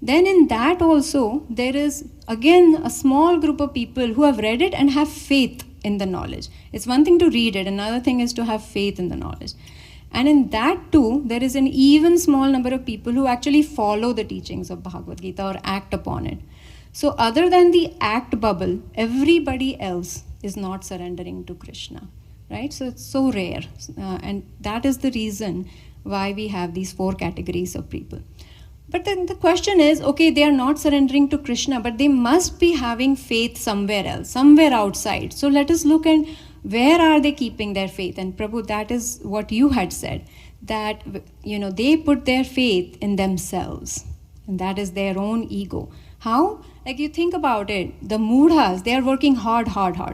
Then in that also there is again a small group of people who have read it and have faith in the knowledge. It's one thing to read it, another thing is to have faith in the knowledge. And in that too, there is an even small number of people who actually follow the teachings of Bhagavad Gita or act upon it. So other than the act bubble, everybody else is not surrendering to Krishna, right? So it's so rare. And that is the reason why we have these 4 categories of people. But then the question is, okay, they are not surrendering to Krishna, but they must be having faith somewhere else, somewhere outside. So let us look at where are they keeping their faith. And Prabhu, that is what you had said, that they put their faith in themselves, and that is their own ego. How? Like, you think about it, the mudhas, they are working hard.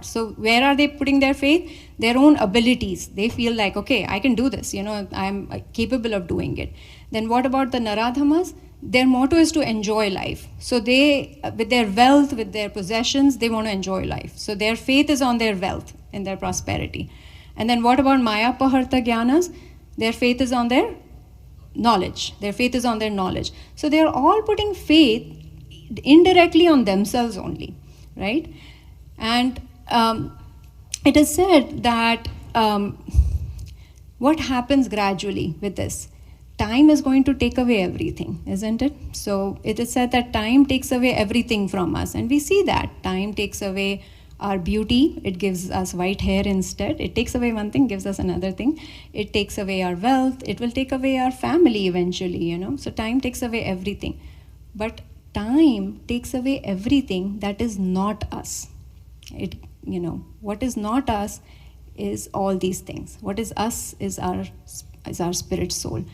So where are they putting their faith? Their own abilities. They feel like, okay, I can do this, I'm capable of doing it. Then what about the Naradhamas? Their motto is to enjoy life. So they, with their wealth, with their possessions, they want to enjoy life. So their faith is on their wealth and their prosperity. And then what about Maya Paharta Jnanas? Their faith is on their knowledge. Their faith is on their knowledge. So they are all putting faith indirectly on themselves only, right? And it is said that what happens gradually with this? Time is going to take away everything, isn't it? So it is said that time takes away everything from us, and we see that. Time takes away our beauty, it gives us white hair instead. It takes away one thing, gives us another thing. It takes away our wealth, it will take away our family eventually, So time takes away everything. But time takes away everything that is not us. What is not us is all these things. What is us is our spirit soul.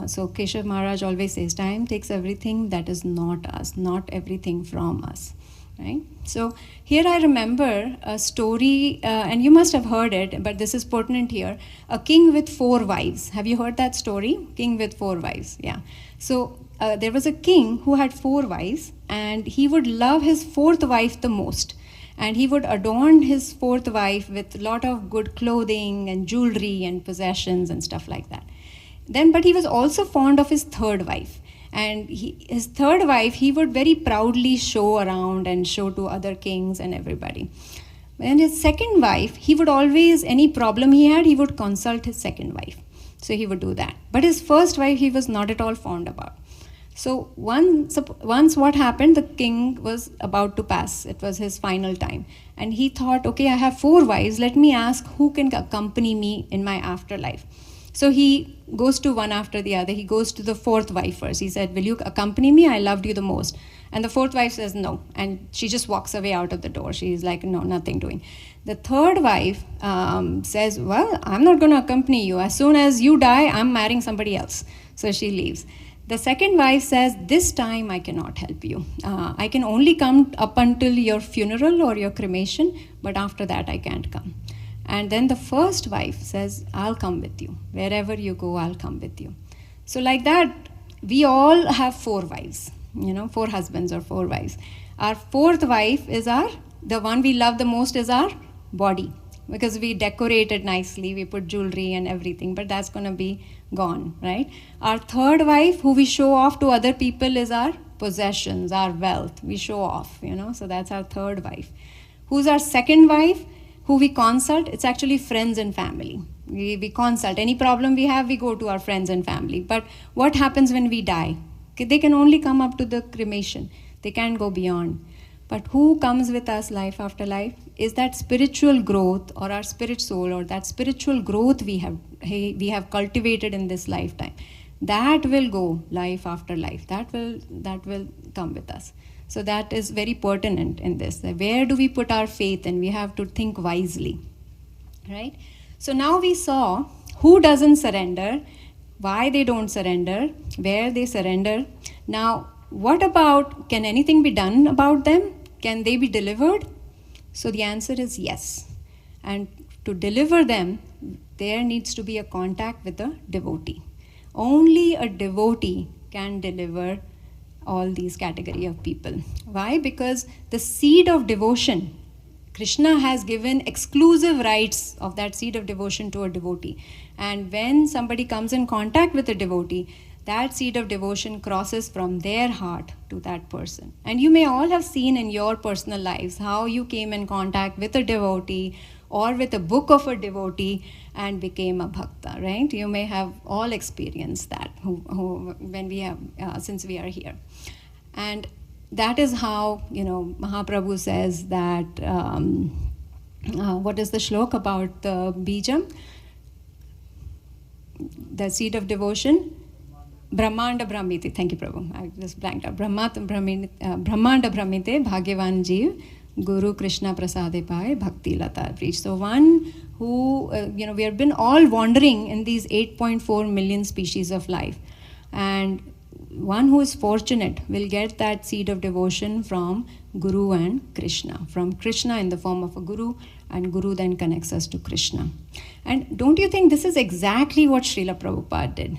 So Keshav Maharaj always says, time takes everything that is not us, not everything from us, right? So here I remember a story, and you must have heard it, but this is pertinent here. A king with 4 wives. Have you heard that story? King with 4 wives, yeah. So there was a king who had 4 wives, and he would love his 4th wife the most. And he would adorn his 4th wife with a lot of good clothing and jewelry and possessions and stuff like that. But he was also fond of his 3rd wife. And his 3rd wife, he would very proudly show around and show to other kings and everybody. And his 2nd wife, he would always, any problem he had, he would consult his 2nd wife. So he would do that. But his 1st wife, he was not at all fond about. So once what happened, the king was about to pass. It was his final time. And he thought, okay, I have 4 wives. Let me ask who can accompany me in my afterlife. So he goes to one after the other. He goes to the 4th wife first. He said, will you accompany me? I loved you the most. And the 4th wife says no. And she just walks away out of the door. She's like, no, nothing doing. The 3rd wife says, well, I'm not going to accompany you. As soon as you die, I'm marrying somebody else. So she leaves. The 2nd wife says, this time I cannot help you. I can only come up until your funeral or your cremation, but after that I can't come. And then the 1st wife says, I'll come with you. Wherever you go, I'll come with you. So like that, we all have 4 wives, 4 husbands or 4 wives. Our 4th wife is the one we love the most is our body, because we decorate it nicely, we put jewelry and everything, but that's going to be gone, right? Our 3rd wife, who we show off to other people, is our possessions, our wealth. We show off, so that's our 3rd wife. Who's our 2nd wife? Who we consult? It's actually friends and family. We consult. Any problem we have, we go to our friends and family. But what happens when we die? They can only come up to the cremation. They can't go beyond. But who comes with us life after life is that spiritual growth, or our spirit soul, or that spiritual growth we have cultivated in this lifetime. That will go life after life. That will come with us. So that is very pertinent in this. Where do we put our faith? And we have to think wisely, right? So now we saw who doesn't surrender, why they don't surrender, where they surrender. Now, what about, can anything be done about them? Can they be delivered? So the answer is yes. And to deliver them, there needs to be a contact with the devotee. Only a devotee can deliver all these category of people. Why? Because the seed of devotion, Krishna has given exclusive rights of that seed of devotion to a devotee. And when somebody comes in contact with a devotee, that seed of devotion crosses from their heart to that person. And you may all have seen in your personal lives how you came in contact with a devotee or with a book of a devotee and became a bhakta, right? You may have all experienced that when we have, since we are here. And that is how, Mahaprabhu says that, what is the shlok about the bijam? The seed of devotion? Brahmanda Brahmite, thank you Prabhu, I just blanked out. Brahmanda Brahmite Bhagyavan Jeev Guru Krishna Prasade Pai Bhakti Lata Preach. So one who, we have been all wandering in these 8.4 million species of life. And one who is fortunate will get that seed of devotion from Guru and Krishna. From Krishna in the form of a Guru, and Guru then connects us to Krishna. And don't you think this is exactly what Srila Prabhupada did?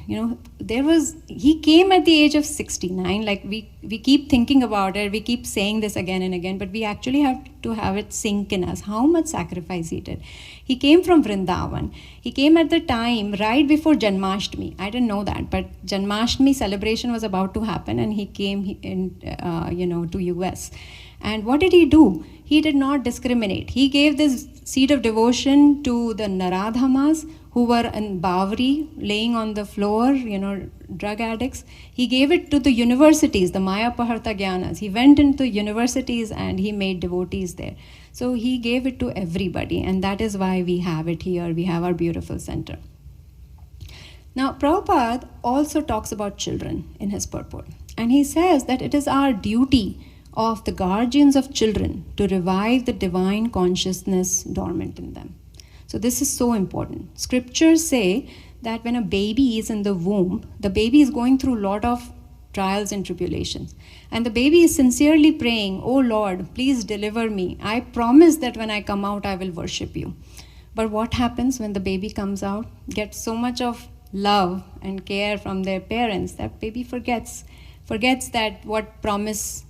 He came at the age of 69, like we keep thinking about it, we keep saying this again and again, but we actually have to have it sink in us, how much sacrifice he did. He came from Vrindavan. He came at the time right before Janmashtami. I didn't know that, but Janmashtami celebration was about to happen, and he came to US. And what did he do? He did not discriminate. He gave this seed of devotion to the Naradhamas who were in Bavri, laying on the floor, drug addicts. He gave it to the universities, the Maya Paharta Gyanas. He went into universities and he made devotees there. So he gave it to everybody, and that is why we have it here. We have our beautiful center. Now, Prabhupada also talks about children in his purport. And he says that it is our duty of the guardians of children to revive the divine consciousness dormant in them. So this is so important. Scriptures say that when a baby is in the womb, the baby is going through a lot of trials and tribulations. And the baby is sincerely praying, "Oh Lord, please deliver me. I promise that when I come out, I will worship you." But what happens when the baby comes out, gets so much of love and care from their parents, that baby forgets that what promise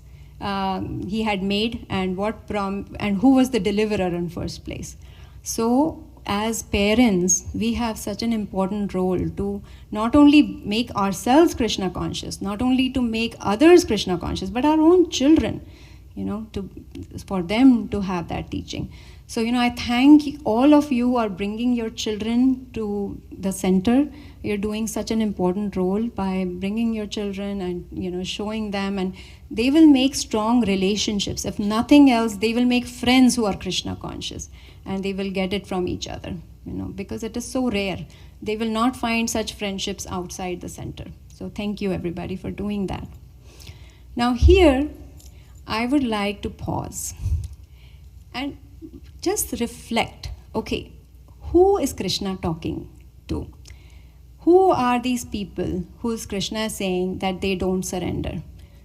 he had made and and who was the deliverer in first place. So as parents, we have such an important role to not only make ourselves Krishna conscious, not only to make others Krishna conscious, but our own children, for them to have that teaching. So, I thank all of you who are bringing your children to the center. You're doing such an important role by bringing your children and, showing them, and they will make strong relationships. If nothing else, they will make friends who are Krishna conscious, and they will get it from each other, because it is so rare. They will not find such friendships outside the center. So thank you everybody for doing that. Now here, I would like to pause and just reflect, okay, who is Krishna talking to? Who are these people whose Krishna is saying that they don't surrender?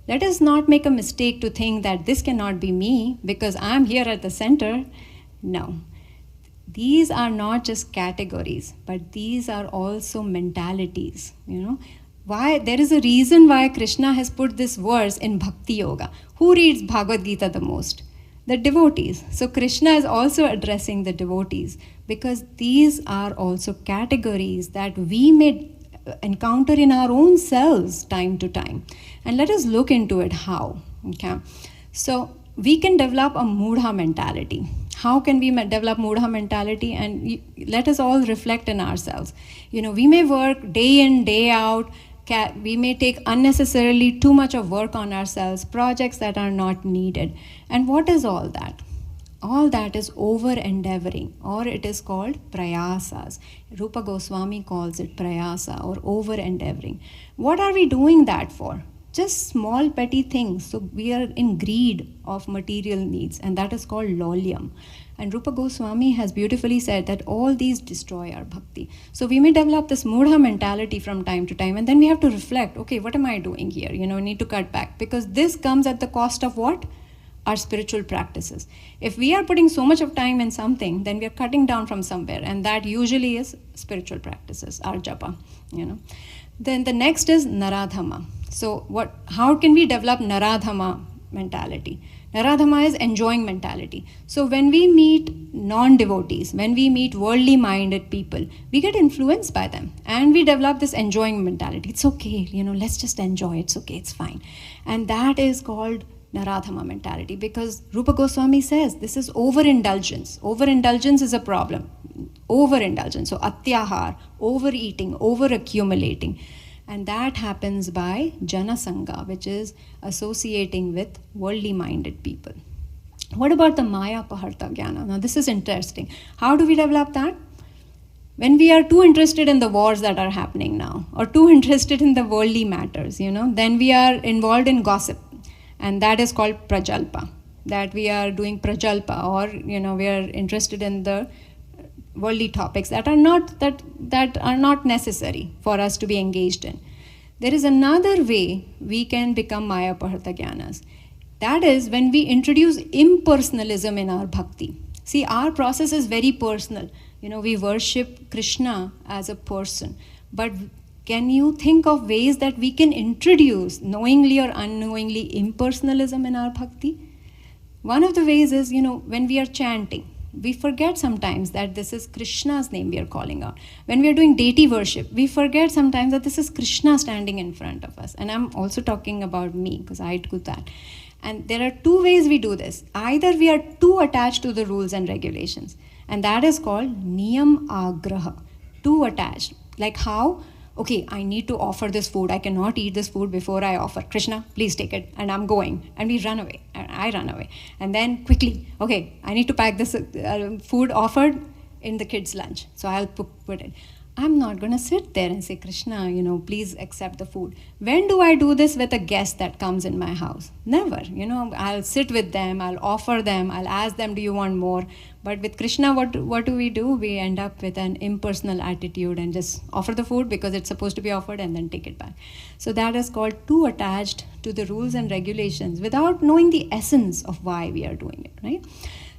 Let us not make a mistake to think that this cannot be me because I'm here at the center. No. These are not just categories, but these are also mentalities, Why? There is a reason why Krishna has put this verse in Bhakti Yoga. Who reads Bhagavad Gita the most? The devotees. So Krishna is also addressing the devotees because these are also categories that we may encounter in our own selves time to time. And let us look into it how. Okay. So we can develop a mudha mentality. How can we develop mudha mentality? And let us all reflect in ourselves. We may work day in, day out. We may take unnecessarily too much of work on ourselves, projects that are not needed. And what is all that? All that is over-endeavoring, or it is called prayasas. Rupa Goswami calls it prayasa, or over-endeavoring. What are we doing that for? Just small petty things. So we are in greed of material needs, and that is called lolyam. And Rupa Goswami has beautifully said that all these destroy our bhakti. So we may develop this mudha mentality from time to time, and then we have to reflect, okay, what am I doing here? Need to cut back, because this comes at the cost of what? Our spiritual practices. If we are putting so much of time in something, then we are cutting down from somewhere, and that usually is spiritual practices, our japa, Then the next is naradhama. So how can we develop naradhama mentality? Naradhama is enjoying mentality. So when we meet non-devotees, when we meet worldly minded people, we get influenced by them and we develop this enjoying mentality. It's okay, let's just enjoy. It's okay, it's fine. And that is called Naradhama mentality, because Rupa Goswami says this is overindulgence. Overindulgence is a problem. Overindulgence. So atyahar, overeating, overaccumulating. And that happens by janasanga, which is associating with worldly minded people. What about the Maya Paharta Jnana? Now this is interesting. How do we develop that? when we are too interested in the wars that are happening now, or too interested in the worldly matters, then we are involved in gossip, and that is called prajalpa. That we are doing prajalpa, or we are interested in the worldly topics that are not necessary for us to be engaged in. There is another way we can become Maya Paharta Jnanas. That is when we introduce impersonalism in our bhakti. See, our process is very personal. We worship Krishna as a person. But can you think of ways that we can introduce, knowingly or unknowingly, impersonalism in our bhakti? One of the ways is, when we are chanting, we forget sometimes that this is Krishna's name we are calling out. When we are doing deity worship, we forget sometimes that this is Krishna standing in front of us. And I'm also talking about me, because I do that. And there are two ways we do this. Either we are too attached to the rules and regulations, and that is called niyam agraha, too attached. Like how? Okay, I need to offer this food. I cannot eat this food before I offer. Krishna, please take it. And I'm going. And we run away. And I run away. And then quickly, okay, I need to pack this food offered in the kids' lunch. So I'll put it. I'm not going to sit there and say, Krishna, please accept the food. When do I do this with a guest that comes in my house? Never. I'll sit with them, I'll offer them, I'll ask them, do you want more? But with Krishna, what do? We end up with an impersonal attitude and just offer the food because it's supposed to be offered and then take it back. So that is called too attached to the rules and regulations without knowing the essence of why we are doing it, right?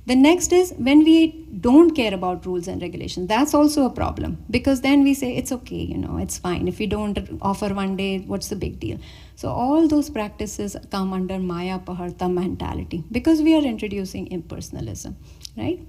The next is when we don't care about rules and regulations. That's also a problem, because then we say, it's okay, it's fine. If we don't offer one day, what's the big deal? So all those practices come under Maya Paharta mentality, because we are introducing impersonalism, right?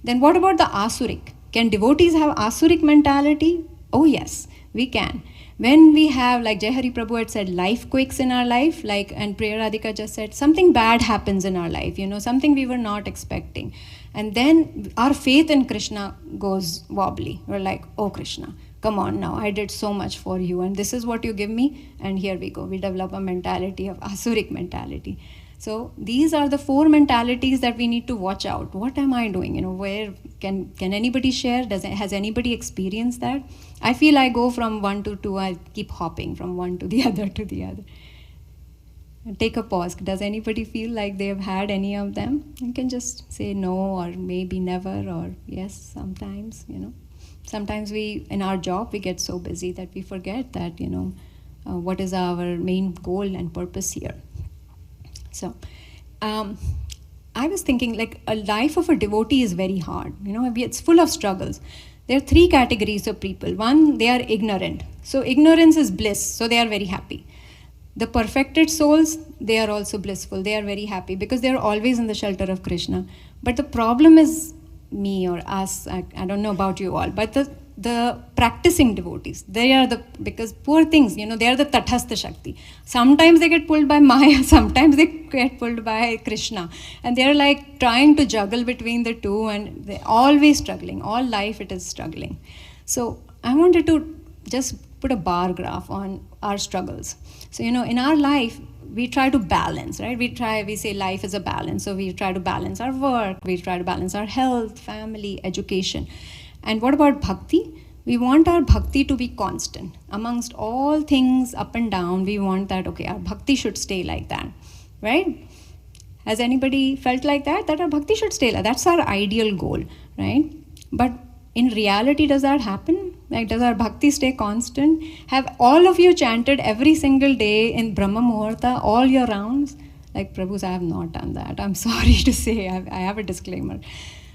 Then what about the Asurik? Can devotees have Asurik mentality? Oh yes, we can. When we have, like Jai Hari Prabhu had said, life quakes in our life, and Priya Radhika just said, something bad happens in our life, something we were not expecting. And then our faith in Krishna goes wobbly. We're like, oh Krishna, come on now, I did so much for you, and this is what you give me, and here we go. We develop a mentality of Asurik mentality. So these are the 4 mentalities that we need to watch out. What am I doing? Where can anybody share? Has anybody experienced that? I feel I go from 1 to 2. I keep hopping from one to the other to the other. Take a pause. Does anybody feel like they've had any of them? You can just say no, or maybe never, or yes, sometimes. Sometimes in our job, we get so busy that we forget that what is our main goal and purpose here. So, I was thinking, like, a life of a devotee is very hard. It's full of struggles. There are 3 categories of people. One, they are ignorant. So ignorance is bliss. So they are very happy. The perfected souls, they are also blissful. They are very happy because they are always in the shelter of Krishna. But the problem is me or us. I don't know about you all. But the practicing devotees, because poor things, they are the Tathastha Shakti. Sometimes they get pulled by Maya, sometimes they get pulled by Krishna. And they're like trying to juggle between the two, and they're always struggling. All life it is struggling. So I wanted to just put a bar graph on our struggles. So, in our life, we try to balance, right? We say life is a balance. So we try to balance our work, we try to balance our health, family, education. And what about bhakti? We want our bhakti to be constant. Amongst all things up and down, we want that, okay, our bhakti should stay like that, right? Has anybody felt like that? That our bhakti should stay like that? That's our ideal goal, right? But in reality, does that happen? Like, does our bhakti stay constant? Have all of you chanted every single day in Brahma Muhurta, all your rounds? Like, Prabhus, I have not done that. I'm sorry to say, I have a disclaimer.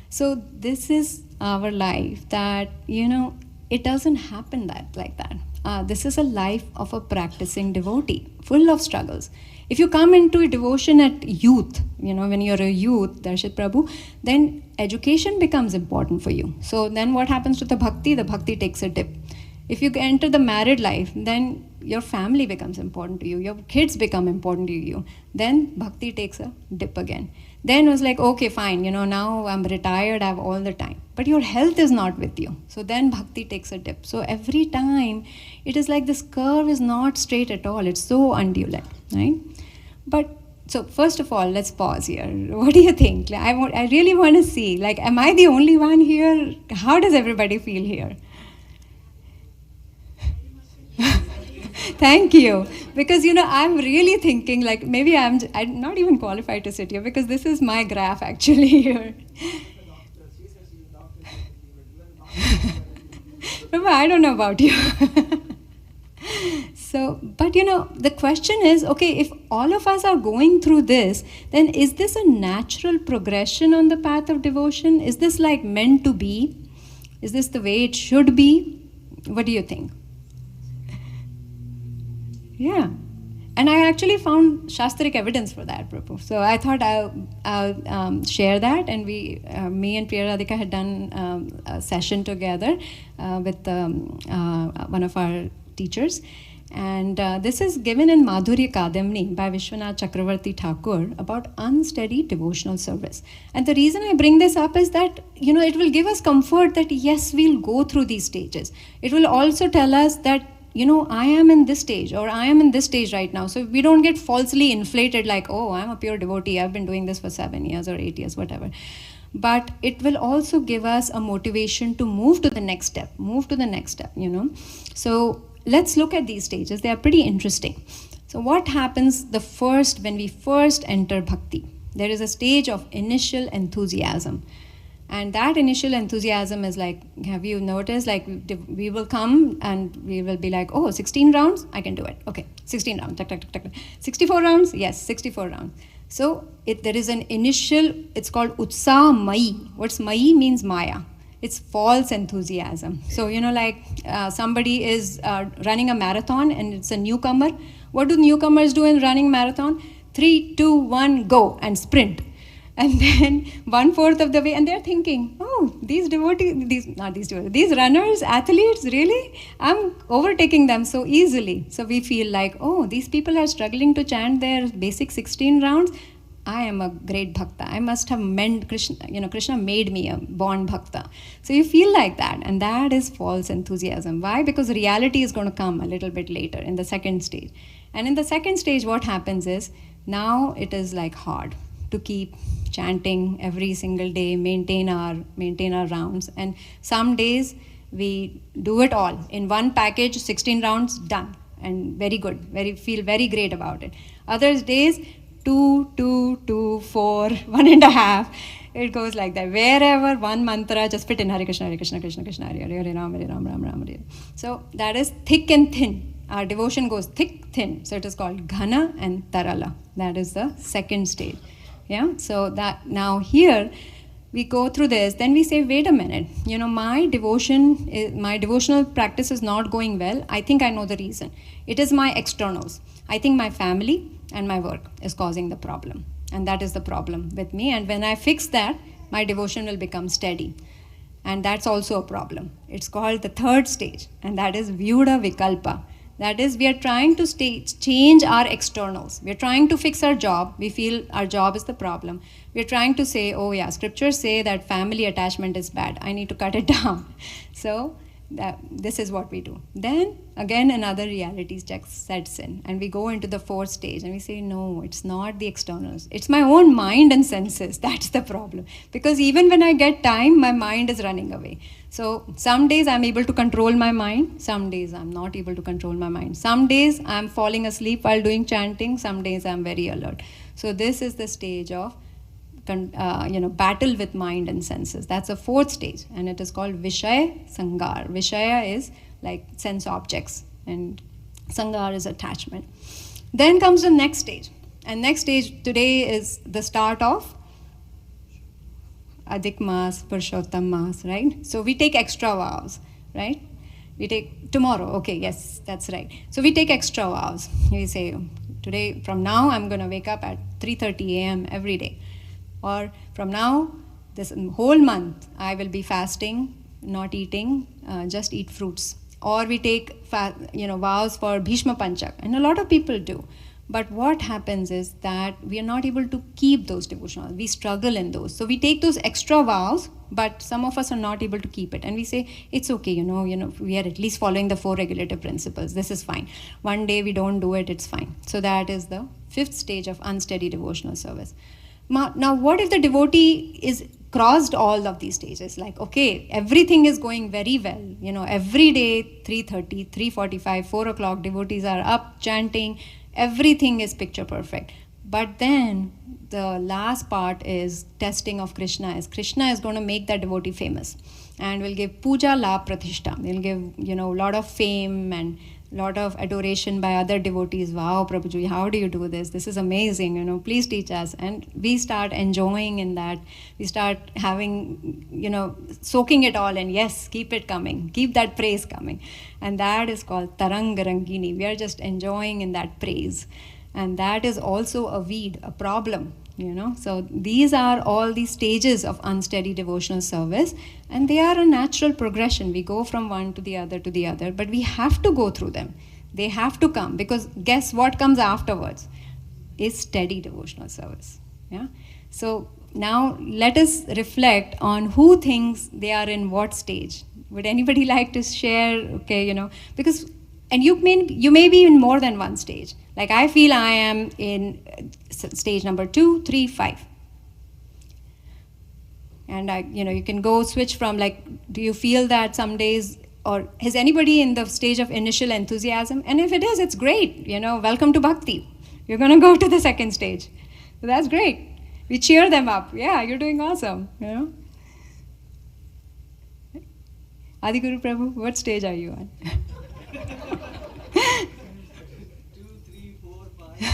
So this is our life, that, it doesn't happen like that. This is a life of a practicing devotee, full of struggles. If you come into devotion at youth, when you're a youth, Darshit Prabhu, then education becomes important for you. So then what happens to the bhakti? The bhakti takes a dip. If you enter the married life, then your family becomes important to you. Your kids become important to you. Then bhakti takes a dip again. Then it was like, okay, fine, now I'm retired, I have all the time. But your health is not with you. So then bhakti takes a dip. So every time, it is like this curve is not straight at all. It's so undulate, right? But, so first of all, let's pause here. What do you think? I really want to see, like, am I the only one here? How does everybody feel here? Thank you. Because, I'm really thinking like maybe I'm not even qualified to sit here because this is my graph actually here. No, I don't know about you. So, but the question is, okay, if all of us are going through this, then is this a natural progression on the path of devotion? Is this like meant to be? Is this the way it should be? What do you think? Yeah. And I actually found Shastric evidence for that, Prabhu. So I thought I'll share that. And me and Priya Radhika had done a session together with one of our teachers. And this is given in Madhurya Kadamni by Vishwanath Chakravarti Thakur about unsteady devotional service. And the reason I bring this up is that, it will give us comfort that yes, we'll go through these stages. It will also tell us that, I am in this stage or I am in this stage right now. So we don't get falsely inflated like, oh, I'm a pure devotee. I've been doing this for 7 years or 8 years, whatever. But it will also give us a motivation to move to the next step, So let's look at these stages. They are pretty interesting. So what happens when we first enter bhakti? There is a stage of initial enthusiasm. And that initial enthusiasm is like, have you noticed, like we will come and we will be like, oh, 16 rounds, I can do it. Okay, 16 rounds, 64 rounds, yes, 64 rounds. So there is an initial, it's called utsa mai. What's mai means maya. It's false enthusiasm. So, somebody is running a marathon and it's a newcomer. What do newcomers do in running marathon? 3, 2, 1, go and sprint. And then 1/4 of the way, and they're thinking, oh, these runners, athletes, really? I'm overtaking them so easily. So we feel like, oh, these people are struggling to chant their basic 16 rounds. I am a great bhakta. I must have meant Krishna, Krishna made me a born bhakta. So you feel like that, and that is false enthusiasm. Why? Because reality is going to come a little bit later in the second stage. And in the second stage, what happens is, now it is like hard to keep chanting every single day, maintain our rounds. And some days we do it all in one package, 16 rounds done, and very good, feel very great about it. Other days 2, 2, 2, 4, 1.5. It goes like that. Wherever one mantra, just fit in Hare Krishna, Krishna Krishna, Hare Hare, Hare Ram, Hare Ram, Ram Ram, Hare. So that is thick and thin. Our devotion goes thick, thin. So it is called Ghana and Tarala. That is the second stage. Yeah. So that now here we go through this. Then we say, wait a minute. My devotional practice is not going well. I think I know the reason. It is my externals. I think my family and my work is causing the problem. And that is the problem with me. And when I fix that, my devotion will become steady. And that's also a problem. It's called the third stage, and that is Vyuda Vikalpa. That is, we are trying to change our externals. We are trying to fix our job. We feel our job is the problem. We are trying to say, oh yeah, scriptures say that family attachment is bad. I need to cut it down. So this is what we do. Then again another reality check sets in, and we go into the fourth stage and we say, no, it's not the externals. It's my own mind and senses. That's the problem. Because even when I get time, my mind is running away. So some days I'm able to control my mind. Some days I'm not able to control my mind. Some days I'm falling asleep while doing chanting. Some days I'm very alert. So this is the stage of battle with mind and senses. That's the fourth stage, and it is called Vishaya Sangar. Vishaya is like sense objects, and Sangar is attachment. Then comes the next stage, and next stage today is the start of Adhik Mas, Purushottam Mas, right? So we take extra vows, right? We take tomorrow, okay, yes, that's right. So we take extra vows. We say, today, from now, I'm going to wake up at 3:30 a.m. every day. Or from now, this whole month, I will be fasting, not eating, just eat fruits. Or we take vows for Bhishma Panchak, and a lot of people do. But what happens is that we are not able to keep those devotionals. We struggle in those. So we take those extra vows, but some of us are not able to keep it. And we say, it's okay, we are at least following the 4 regulative principles. This is fine. One day we don't do it, it's fine. So that is the 5th stage of unsteady devotional service. Now, what if the devotee is crossed all of these stages. Like, okay, everything is going very well. Every day, 3:30, 3:45, 4 o'clock, devotees are up chanting. Everything is picture perfect. But then the last part is testing of Krishna. Krishna is going to make that devotee famous and will give puja la pratishta. They'll give, a lot of fame and lot of adoration by other devotees. Wow, Prabhuji, how do you do this? This is amazing, please teach us. And we start enjoying in that. We start having, soaking it all, and yes, keep it coming. Keep that praise coming. And that is called Tarangarangini. We are just enjoying in that praise. And that is also a weed, a problem. So these are all these stages of unsteady devotional service, and they are a natural progression. We go from one to the other, but we have to go through them. They have to come, because guess what comes afterwards is steady devotional service. Yeah. So now let us reflect on who thinks they are in what stage. Would anybody like to share? Okay, because and you may be in more than one stage. Like I feel I am in stage number 2, 3, 5. And you can go switch from, like, do you feel that some days, or is anybody in the stage of initial enthusiasm? And if it is, it's great. Welcome to Bhakti. You're going to go to the second stage. So that's great. We cheer them up. Yeah, you're doing awesome. Adiguru Prabhu, what stage are you on? 2, 3, 4, 5, 6.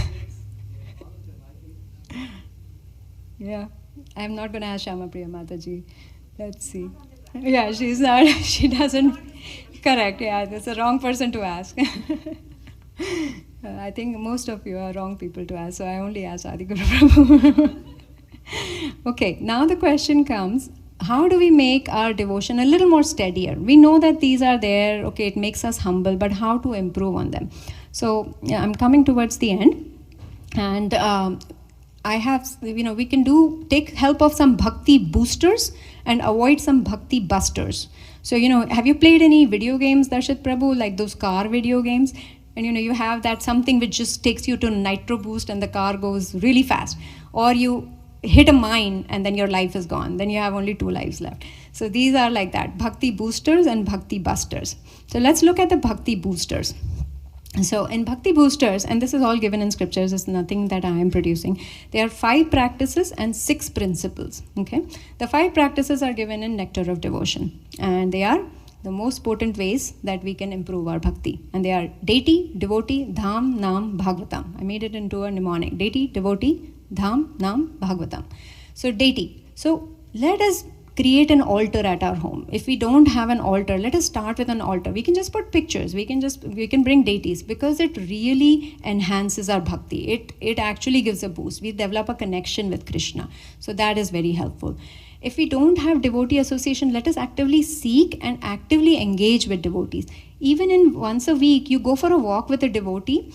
All of them, I think. Yeah, I'm not going to ask Shama Priya Mataji. Let's see. Yeah, she's not, she doesn't, correct, yeah, that's the wrong person to ask. I think most of you are wrong people to ask, so I only ask Adiguru Prabhu. Okay, now the question comes, how do we make our devotion a little more steadier? We know that these are there, okay, it makes us humble, but how to improve on them? So yeah, I'm coming towards the end, and I have, we can take help of some bhakti boosters and avoid some bhakti busters. So, have you played any video games, Darshit Prabhu, like those car video games? And, you have that something which just takes you to nitro boost and the car goes really fast. Or you hit a mine and then your life is gone. Then you have only 2 lives left. So these are like that, bhakti boosters and bhakti busters. So let's look at the bhakti boosters. So in bhakti boosters, and this is all given in scriptures, it's nothing that I am producing. There are 5 practices and 6 principles. Okay, the 5 practices are given in Nectar of Devotion, and they are the most potent ways that we can improve our bhakti. And they are deity, devotee, dham, nam, bhagavatam. I made it into a mnemonic. Deity, devotee, dham, nam, bhagavatam. So deity. So let us create an altar at our home. If we don't have an altar, let us start with an altar. We can just put pictures. We can bring deities, because it really enhances our bhakti. It actually gives a boost. We develop a connection with Krishna. So that is very helpful. If we don't have devotee association, let us actively seek and actively engage with devotees. Even in once a week, you go for a walk with a devotee,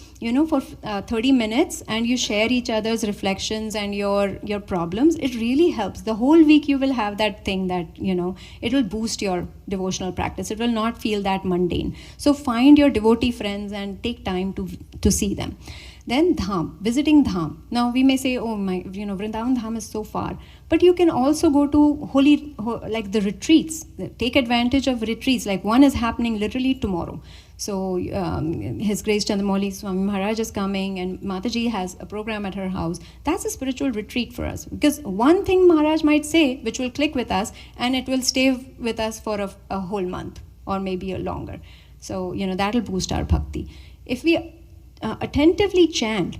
for 30 minutes, and you share each other's reflections and your problems. It really helps. The whole week you will have that thing that, it will boost your devotional practice. It will not feel that mundane. So find your devotee friends and take time to see them. Then dham, visiting dham. Now we may say, oh my, Vrindavan dham is so far. But you can also go to like the retreats. Take advantage of retreats. Like one is happening literally tomorrow. So His Grace Chandramauli Swami Maharaj is coming, and Mataji has a program at her house. That's a spiritual retreat for us. Because one thing Maharaj might say, which will click with us, and it will stay with us for a whole month or maybe a longer. So, that'll boost our bhakti. If we attentively chant,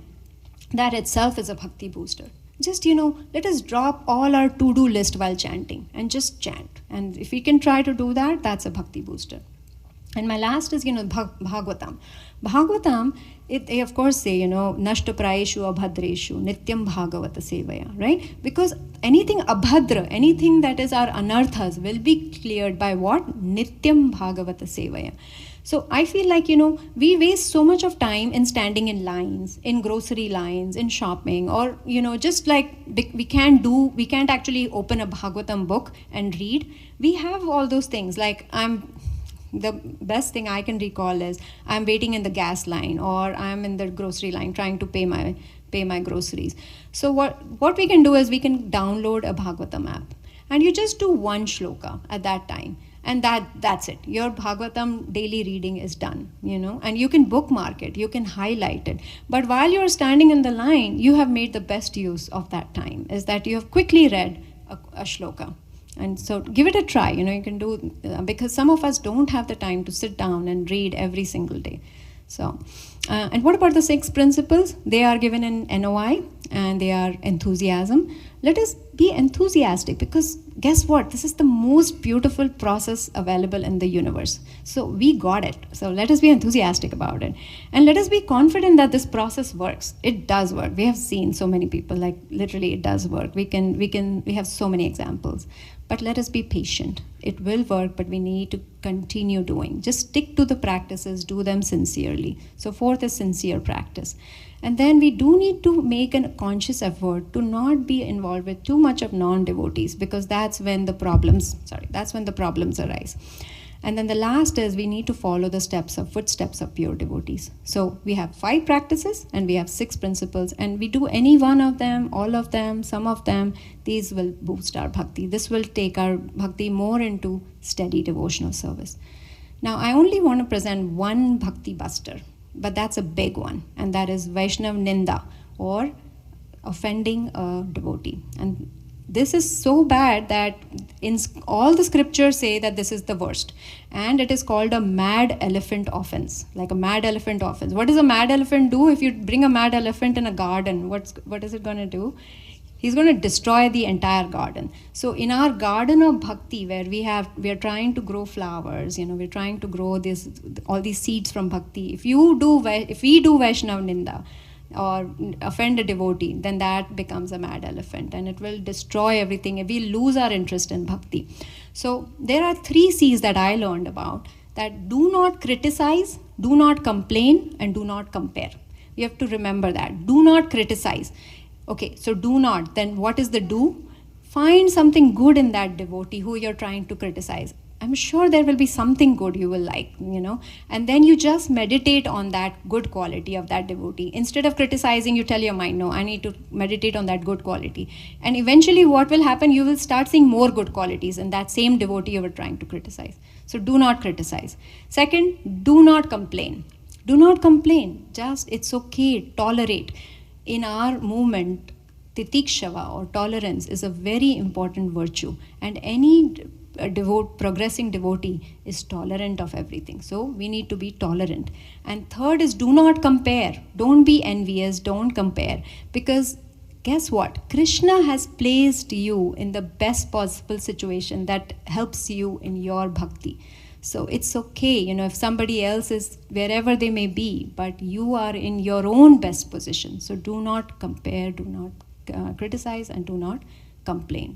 that itself is a bhakti booster. Just, let us drop all our to-do list while chanting and just chant. And if we can try to do that, that's a bhakti booster. And my last is, Bhagavatam. Bhagavatam, they of course say, Nashta prayeshu abhadreshu, nityam bhagavata sevaya, right? Because anything abhadra, anything that is our anarthas will be cleared by what? Nityam bhagavata sevaya. So I feel like, we waste so much of time in standing in lines, in grocery lines, in shopping, or, just like we can't actually open a Bhagavatam book and read. We have all those things. Like the best thing I can recall is I'm waiting in the gas line, or I'm in the grocery line trying to pay my groceries. So what we can do is we can download a Bhagavatam app. And you just do one shloka at that time. And that's it. Your Bhagavatam daily reading is done, and you can bookmark it, you can highlight it. But while you're standing in the line, you have made the best use of that time, is that you have quickly read a shloka. And so give it a try, you can do, because some of us don't have the time to sit down and read every single day. So, and what about the 6 principles? They are given in NOI, and they are enthusiasm. Let us be enthusiastic, because guess what? This is the most beautiful process available in the universe. So we got it. So let us be enthusiastic about it. And let us be confident that this process works. It does work. We have seen so many people, like literally it does work. We have so many examples. But let us be patient. It will work, but we need to continue doing. Just stick to the practices, do them sincerely. So 4th is sincere practice. And then we do need to make a conscious effort to not be involved with too much of non-devotees, because that's when the problems arise. And then the last is we need to follow the footsteps of pure devotees. So we have 5 practices and we have 6 principles, and we do any one of them, all of them, some of them. These will boost our bhakti. This will take our bhakti more into steady devotional service. Now, I only want to present one bhakti buster, but that's a big one, and that is Vaishnav Ninda, or offending a devotee. And this is so bad that in all the scriptures say that this is the worst, and it is called a mad elephant offense, like a mad elephant offense. What does a mad elephant do? If you bring a mad elephant in a garden, what is it going to do? He's going to destroy the entire garden. So in our garden of bhakti, where we are trying to grow flowers, we're trying to grow all these seeds from bhakti. If we do Vaishnav Ninda or offend a devotee, then that becomes a mad elephant, and it will destroy everything, and we lose our interest in bhakti. So there are 3 C's that I learned about: that do not criticize, do not complain, and do not compare. You have to remember that. Do not criticize. Okay, so do not. Then what is the do? Find something good in that devotee who you're trying to criticize. I'm sure there will be something good you will like, and then you just meditate on that good quality of that devotee. Instead of criticizing, you tell your mind, no, I need to meditate on that good quality. And eventually what will happen, you will start seeing more good qualities in that same devotee you were trying to criticize. So do not criticize. Second, do not complain. Do not complain. Just, it's okay, tolerate. In our movement, titikshava, or tolerance, is a very important virtue, and any progressing devotee is tolerant of everything. So we need to be tolerant. And third is do not compare. Don't be envious, don't compare, because guess what? Krishna has placed you in the best possible situation that helps you in your bhakti. So it's okay, if somebody else is wherever they may be, but you are in your own best position. So do not compare, do not criticize, and do not complain.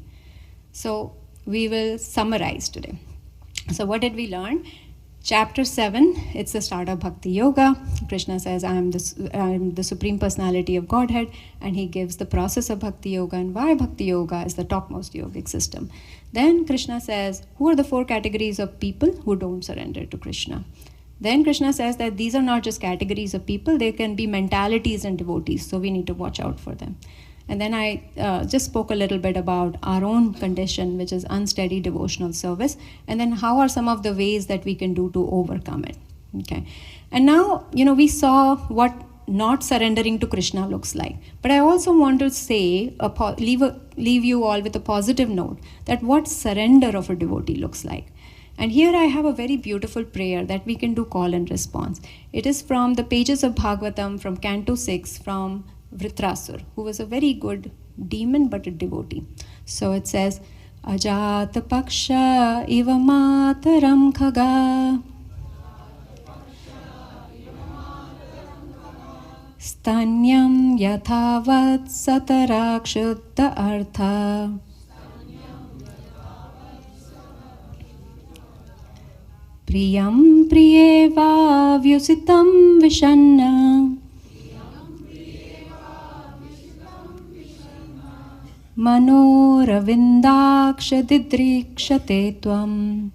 So we will summarize today. So what did we learn? Chapter 7, it's the start of Bhakti Yoga. Krishna says, I am the Supreme Personality of Godhead, and he gives the process of Bhakti Yoga and why Bhakti Yoga is the topmost yogic system. Then Krishna says, who are the 4 categories of people who don't surrender to Krishna? Then Krishna says that these are not just categories of people, they can be mentalities and devotees, so we need to watch out for them. And then I just spoke a little bit about our own condition, which is unsteady devotional service, and then how are some of the ways that we can do to overcome it. Okay. And now, we saw what not surrendering to Krishna looks like. But I also want to say, leave you all with a positive note, that what surrender of a devotee looks like. And here I have a very beautiful prayer that we can do call and response. It is from the pages of Bhagavatam, from Canto 6, from Vritrasur, who was a very good demon but a devotee. So it says, Ajata Paksha Iva Mataram Khaga Stanyam Yathavat Satarakshutta Artha Priyam Priyeva Vyusitam Vishanna Manoravindaksha didrikshate tvam.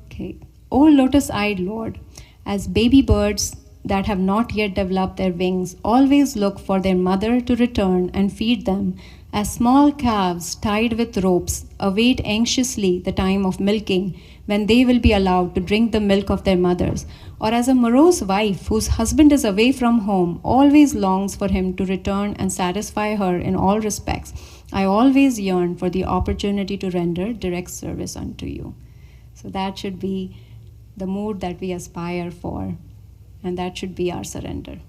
Okay. O lotus-eyed Lord, as baby birds that have not yet developed their wings always look for their mother to return and feed them, as small calves tied with ropes await anxiously the time of milking, when they will be allowed to drink the milk of their mothers, or as a morose wife whose husband is away from home always longs for him to return and satisfy her in all respects, I always yearn for the opportunity to render direct service unto you. So that should be the mood that we aspire for, and that should be our surrender.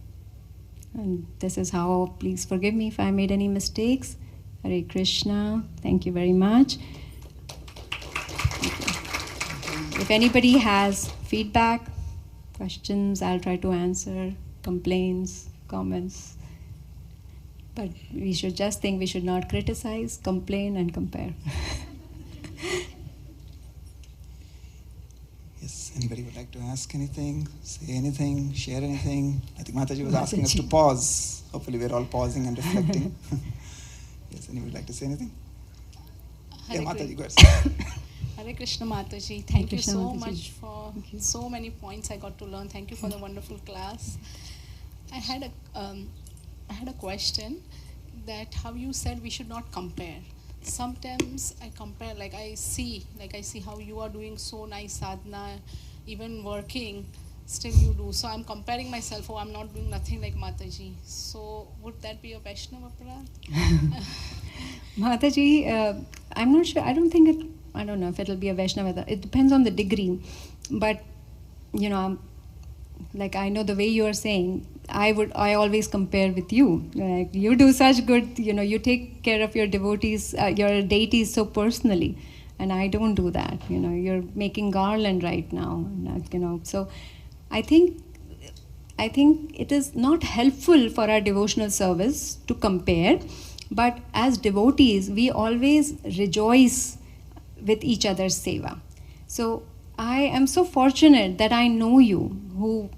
And this is how, please forgive me if I made any mistakes. Hare Krishna. Thank you very much. If anybody has feedback, questions, I'll try to answer, complaints, comments. But we should just think we should not criticize, complain, and compare. Yes, anybody would like to ask anything, say anything, share anything? I think Mataji was asking us to pause. Hopefully we're all pausing and reflecting. Yes, anybody would like to say anything? Yeah, Mataji, go ahead. Hare Krishna Mataji, thank you Krishna, so Mataji. much for so many points I got to learn. Thank you for the wonderful class. I had a question that how you said we should not compare. Sometimes I compare, like I see how you are doing so nice sadhana, even working, still you do. So I'm comparing myself, oh, I'm not doing nothing like Mataji. So would that be a Vaishnava aparadh? Mataji, I'm not sure. I don't know if it'll be a Vaishnava. It depends on the degree. But, like I know the way you are saying, I always compare with you. Like you do such good, you take care of your devotees, your deities so personally. And I don't do that. You're making garland right now. So I think it is not helpful for our devotional service to compare. But as devotees, we always rejoice with each other's seva. So I am so fortunate that I know you, who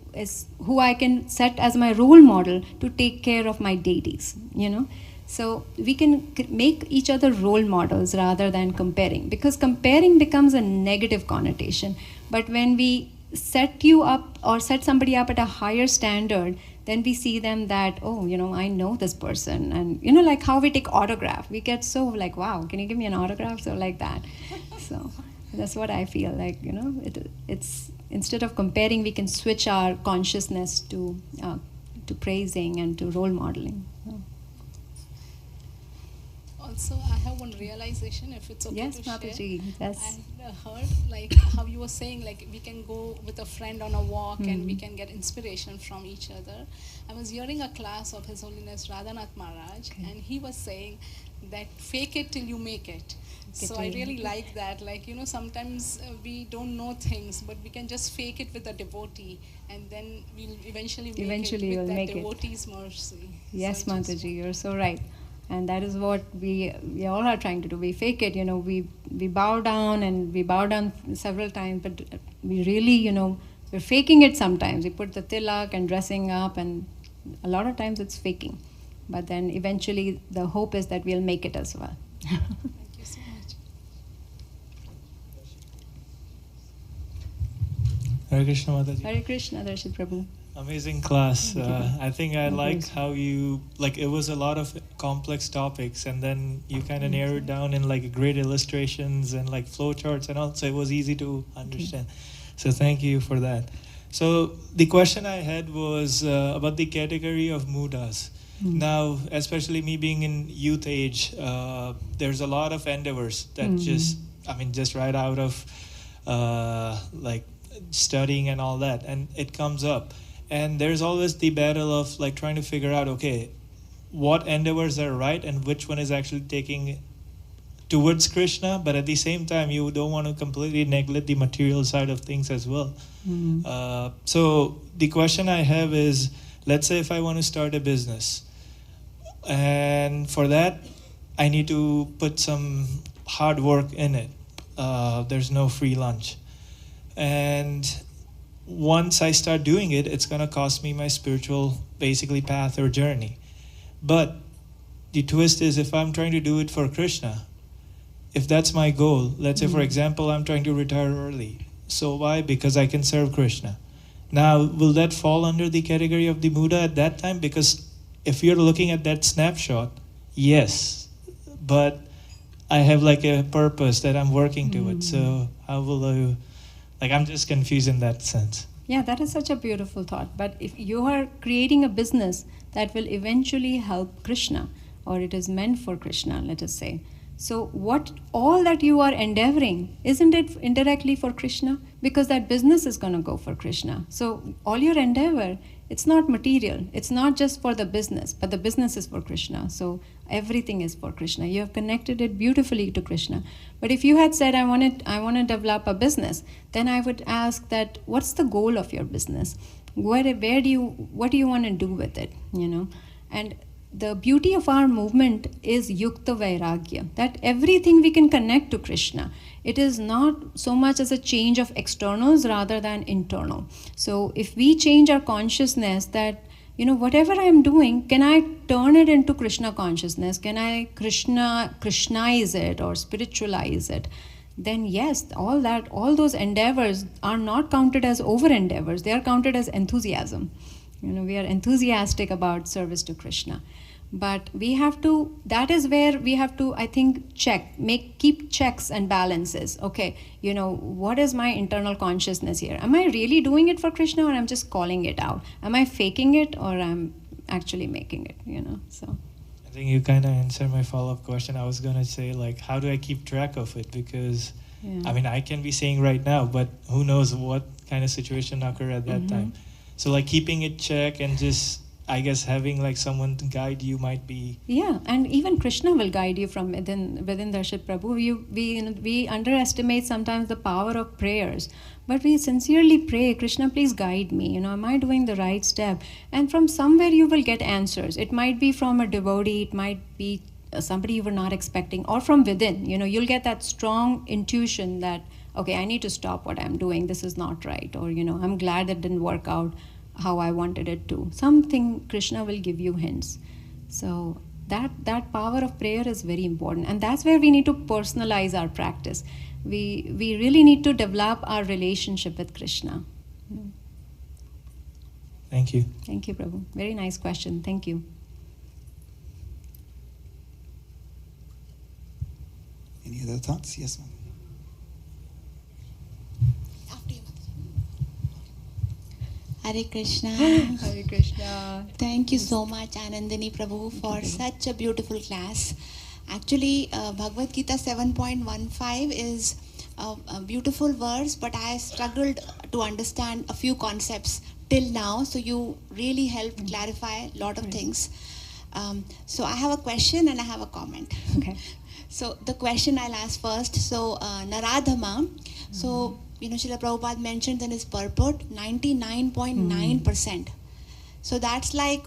I can set as my role model to take care of my deities, So we can make each other role models rather than comparing, because comparing becomes a negative connotation. But when we set you up or set somebody up at a higher standard, then we see them that, oh, I know this person. And, like how we take autograph. We get so like, wow, can you give me an autograph? So like that. So that's what I feel like, it's instead of comparing, we can switch our consciousness to praising and to role modeling. Also, I have one realization, if it's okay Yes, to share. Mataji, yes. I heard like how you were saying, like we can go with a friend on a walk and we can get inspiration from each other. I was hearing a class of His Holiness Radhanath Maharaj, and he was saying that fake it till you make it. So I really like that. Like, sometimes we don't know things, but we can just fake it with a devotee, and then we'll eventually make it with that devotee's mercy. Yes, so Mataji, you're so right. And that is what we all are trying to do. We fake it, we bow down, and we bow down several times, but we really, we're faking it sometimes. We put the tilak and dressing up, and a lot of times it's faking. But then eventually the hope is that we'll make it as well. Thank you so much. Hare Krishna Mataji. Hare Krishna, Darshit Prabhu. Amazing class. I think I like how you, it was a lot of complex topics, and then you kind of narrowed down in great illustrations and flow charts and all, so it was easy to understand. So thank you for that. So the question I had was about the category of mudas. Now, especially me being in youth age, there's a lot of endeavors that just right out of studying and all that, and it comes up. And there's always the battle of trying to figure out, okay, what endeavors are right and which one is actually taking towards Krishna, but at the same time, you don't want to completely neglect the material side of things as well. So the question I have is, let's say if I want to start a business, and for that, I need to put some hard work in it. There's no free lunch. And once I start doing it, it's going to cost me my spiritual, basically, path or journey. But the twist is, if I'm trying to do it for Krishna, if that's my goal, let's say, for example, I'm trying to retire early. So why? Because I can serve Krishna. Now, will that fall under the category of the Buddha at that time? Because if you're looking at that snapshot, yes, but I have like a purpose that I'm working towards. So how will I, like, I'm just confused in that sense. Yeah, that is such a beautiful thought. But if you are creating a business that will eventually help Krishna, or it is meant for Krishna, let us say, so what all that you are endeavoring, isn't it indirectly for Krishna? Because that business is going to go for Krishna. So all your endeavor, it's not material. It's not just for the business, but the business is for Krishna. So everything is for Krishna. You have connected it beautifully to Krishna. But if you had said, I want to develop a business, then I would ask that, what's the goal of your business? What do you want to do with it? You know, and the beauty of our movement is Yukta Vairagya, that everything we can connect to Krishna. It is not so much as a change of externals rather than internal. So if we change our consciousness that, you know, whatever I am doing, can I turn it into Krishna consciousness? Can I Krishnaize it or spiritualize it? Then yes, all those endeavors are not counted as over endeavors. They are counted as enthusiasm. You know, we are enthusiastic about service to Krishna. But we have to, that is where we have to, I think, keep checks and balances. Okay, you know, what is my internal consciousness here? Am I really doing it for Krishna, or I'm just calling it out? Am I faking it, or I'm actually making it, you know? So I think you kind of answered my follow-up question. I was going to say, like, how do I keep track of it? Because, I mean, I can be saying right now, but who knows what kind of situation occur at that time. So, like, keeping it check and just, I guess, having like someone to guide you might be. Yeah, and even Krishna will guide you from within Darshit Prabhu. We underestimate sometimes the power of prayers, but we sincerely pray, Krishna, please guide me. You know, am I doing the right step? And from somewhere you will get answers. It might be from a devotee, it might be somebody you were not expecting, or from within. You know, you'll get that strong intuition that, okay, I need to stop what I'm doing. This is not right. Or, you know, I'm glad that didn't work out how I wanted it to. Something Krishna will give you hints. So that power of prayer is very important. And that's where we need to personalize our practice. We really need to develop our relationship with Krishna. Thank you. Thank you, Prabhu. Very nice question. Thank you. Any other thoughts? Yes, ma'am. Hare Krishna. Hare Krishna. Thank you so much, Anandini Prabhu, for such a beautiful class. Actually, Bhagavad Gita 7.15 is a beautiful verse, but I struggled to understand a few concepts till now. So you really helped clarify a lot of things. So I have a question and I have a comment. Okay. So the question I'll ask first. So Naradhama. So you know, Srila Prabhupada mentioned in his purport 99.9%. So that's like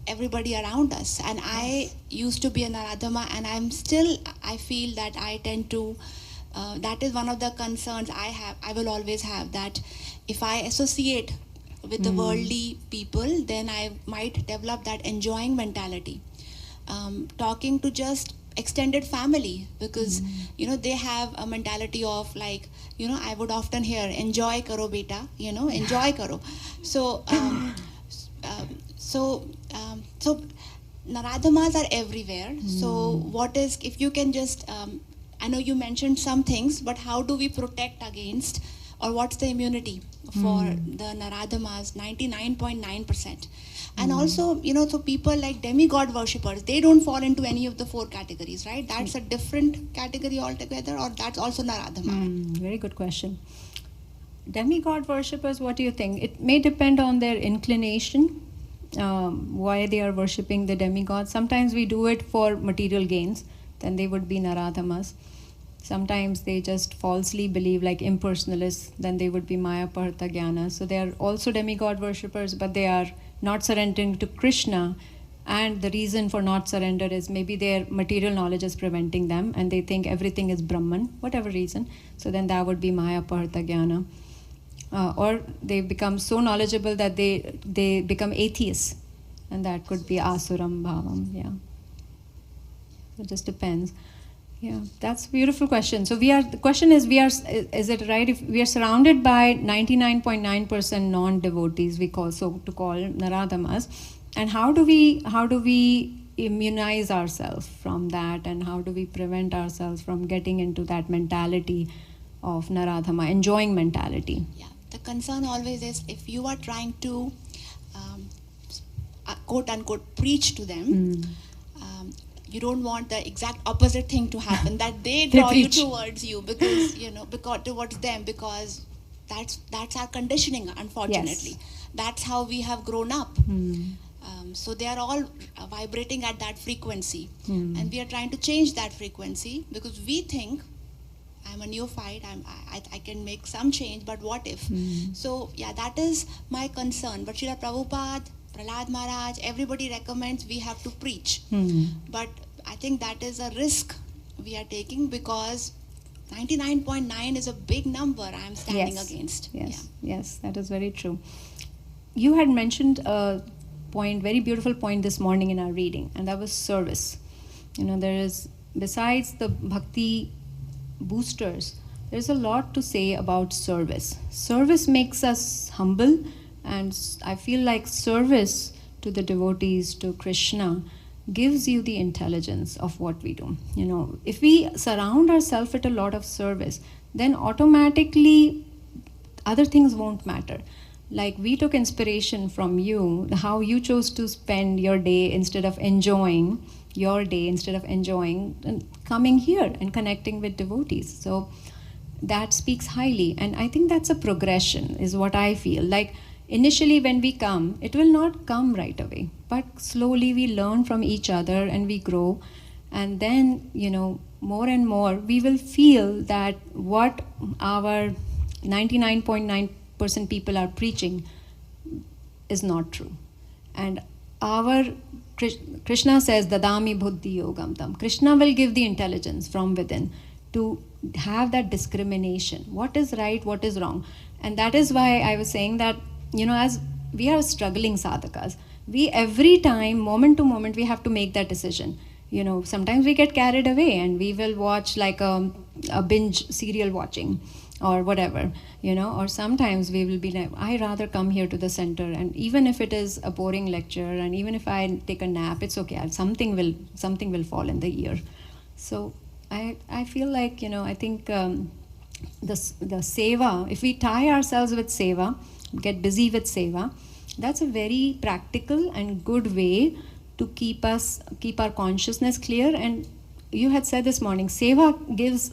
everybody around us. And I used to be a Naradhama, and I feel that I tend to, that is one of the concerns I will always have, that if I associate with the worldly people, then I might develop that enjoying mentality. Talking to just extended family, because you know, they have a mentality of like, you know, I would often hear, enjoy karo beta, you know, enjoy karo. So so Naradhamas are everywhere. So what is, if you can just I know you mentioned some things, but how do we protect against, or what's the immunity for the Naradhamas, 99.9%? And also, you know, so people like demigod worshippers, they don't fall into any of the four categories, right? That's a different category altogether, or that's also Naradhama? Very good question. Demigod worshippers, what do you think? It may depend on their inclination, why they are worshipping the demigod. Sometimes we do it for material gains, then they would be Naradhamas. Sometimes they just falsely believe, like impersonalists, then they would be Maya Parta Jnana. So they are also demigod worshippers, but they are not surrendering to Krishna. And the reason for not surrender is maybe their material knowledge is preventing them, and they think everything is Brahman, whatever reason. So then that would be Maya Parta Jnana. Or they become so knowledgeable that they become atheists, and that could be Asuram Bhavam. Yeah. It just depends. Yeah, that's a beautiful question. So the question is, is it right if we are surrounded by 99.9% non-devotees, to call Naradamas, and how do we immunize ourselves from that, and how do we prevent ourselves from getting into that mentality of Naradama, enjoying mentality? Yeah, the concern always is if you are trying to quote unquote preach to them, you don't want the exact opposite thing to happen, that they draw you towards you, because because towards them, because that's our conditioning, unfortunately. Yes. That's how we have grown up. So they are all vibrating at that frequency, and we are trying to change that frequency because we think, I'm a neophyte, I can make some change, but what if? So yeah, that is my concern. But Srila Prabhupada, Prahlad Maharaj, everybody recommends we have to preach. But I think that is a risk we are taking, because 99.9 is a big number I am standing against. Yes, that is very true. You had mentioned a very beautiful point this morning in our reading, and that was service. There is, besides the bhakti boosters, there's a lot to say about service. Service makes us humble, and I feel like service to the devotees, to Krishna, gives you the intelligence of what we do. If we surround ourselves with a lot of service, then automatically other things won't matter. Like we took inspiration from you, how you chose to spend your day instead of enjoying and coming here and connecting with devotees. So that speaks highly, and I think that's a progression, is what I feel. Like initially when we come, it will not come right away, but slowly we learn from each other and we grow, and then more and more we will feel that what our 99.9% people are preaching is not true. And our Krishna says, Dadami buddhi yogam tam. Krishna will give the intelligence from within to have that discrimination. What is right, what is wrong? And that is why I was saying that, as we are struggling sadhakas, we every time, moment to moment, we have to make that decision. Sometimes we get carried away and we will watch like a binge serial watching or whatever, or sometimes we will be like, I rather come here to the center, and even if it is a boring lecture, and even if I take a nap, it's okay, something will fall in the ear. So I feel like, I think the seva, if we tie ourselves with seva, get busy with seva, that's a very practical and good way to keep our consciousness clear. And you had said this morning, seva gives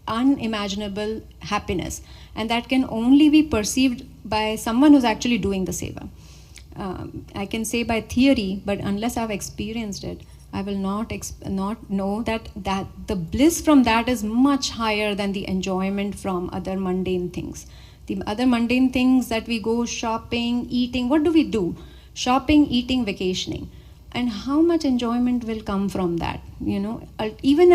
unimaginable happiness, and that can only be perceived by someone who's actually doing the seva. I can say by theory, but unless I've experienced it, I will not know that the bliss from that is much higher than the enjoyment from other mundane things. The other mundane things that we go shopping, eating, what do we do? Shopping, eating, vacationing. And how much enjoyment will come from that? Even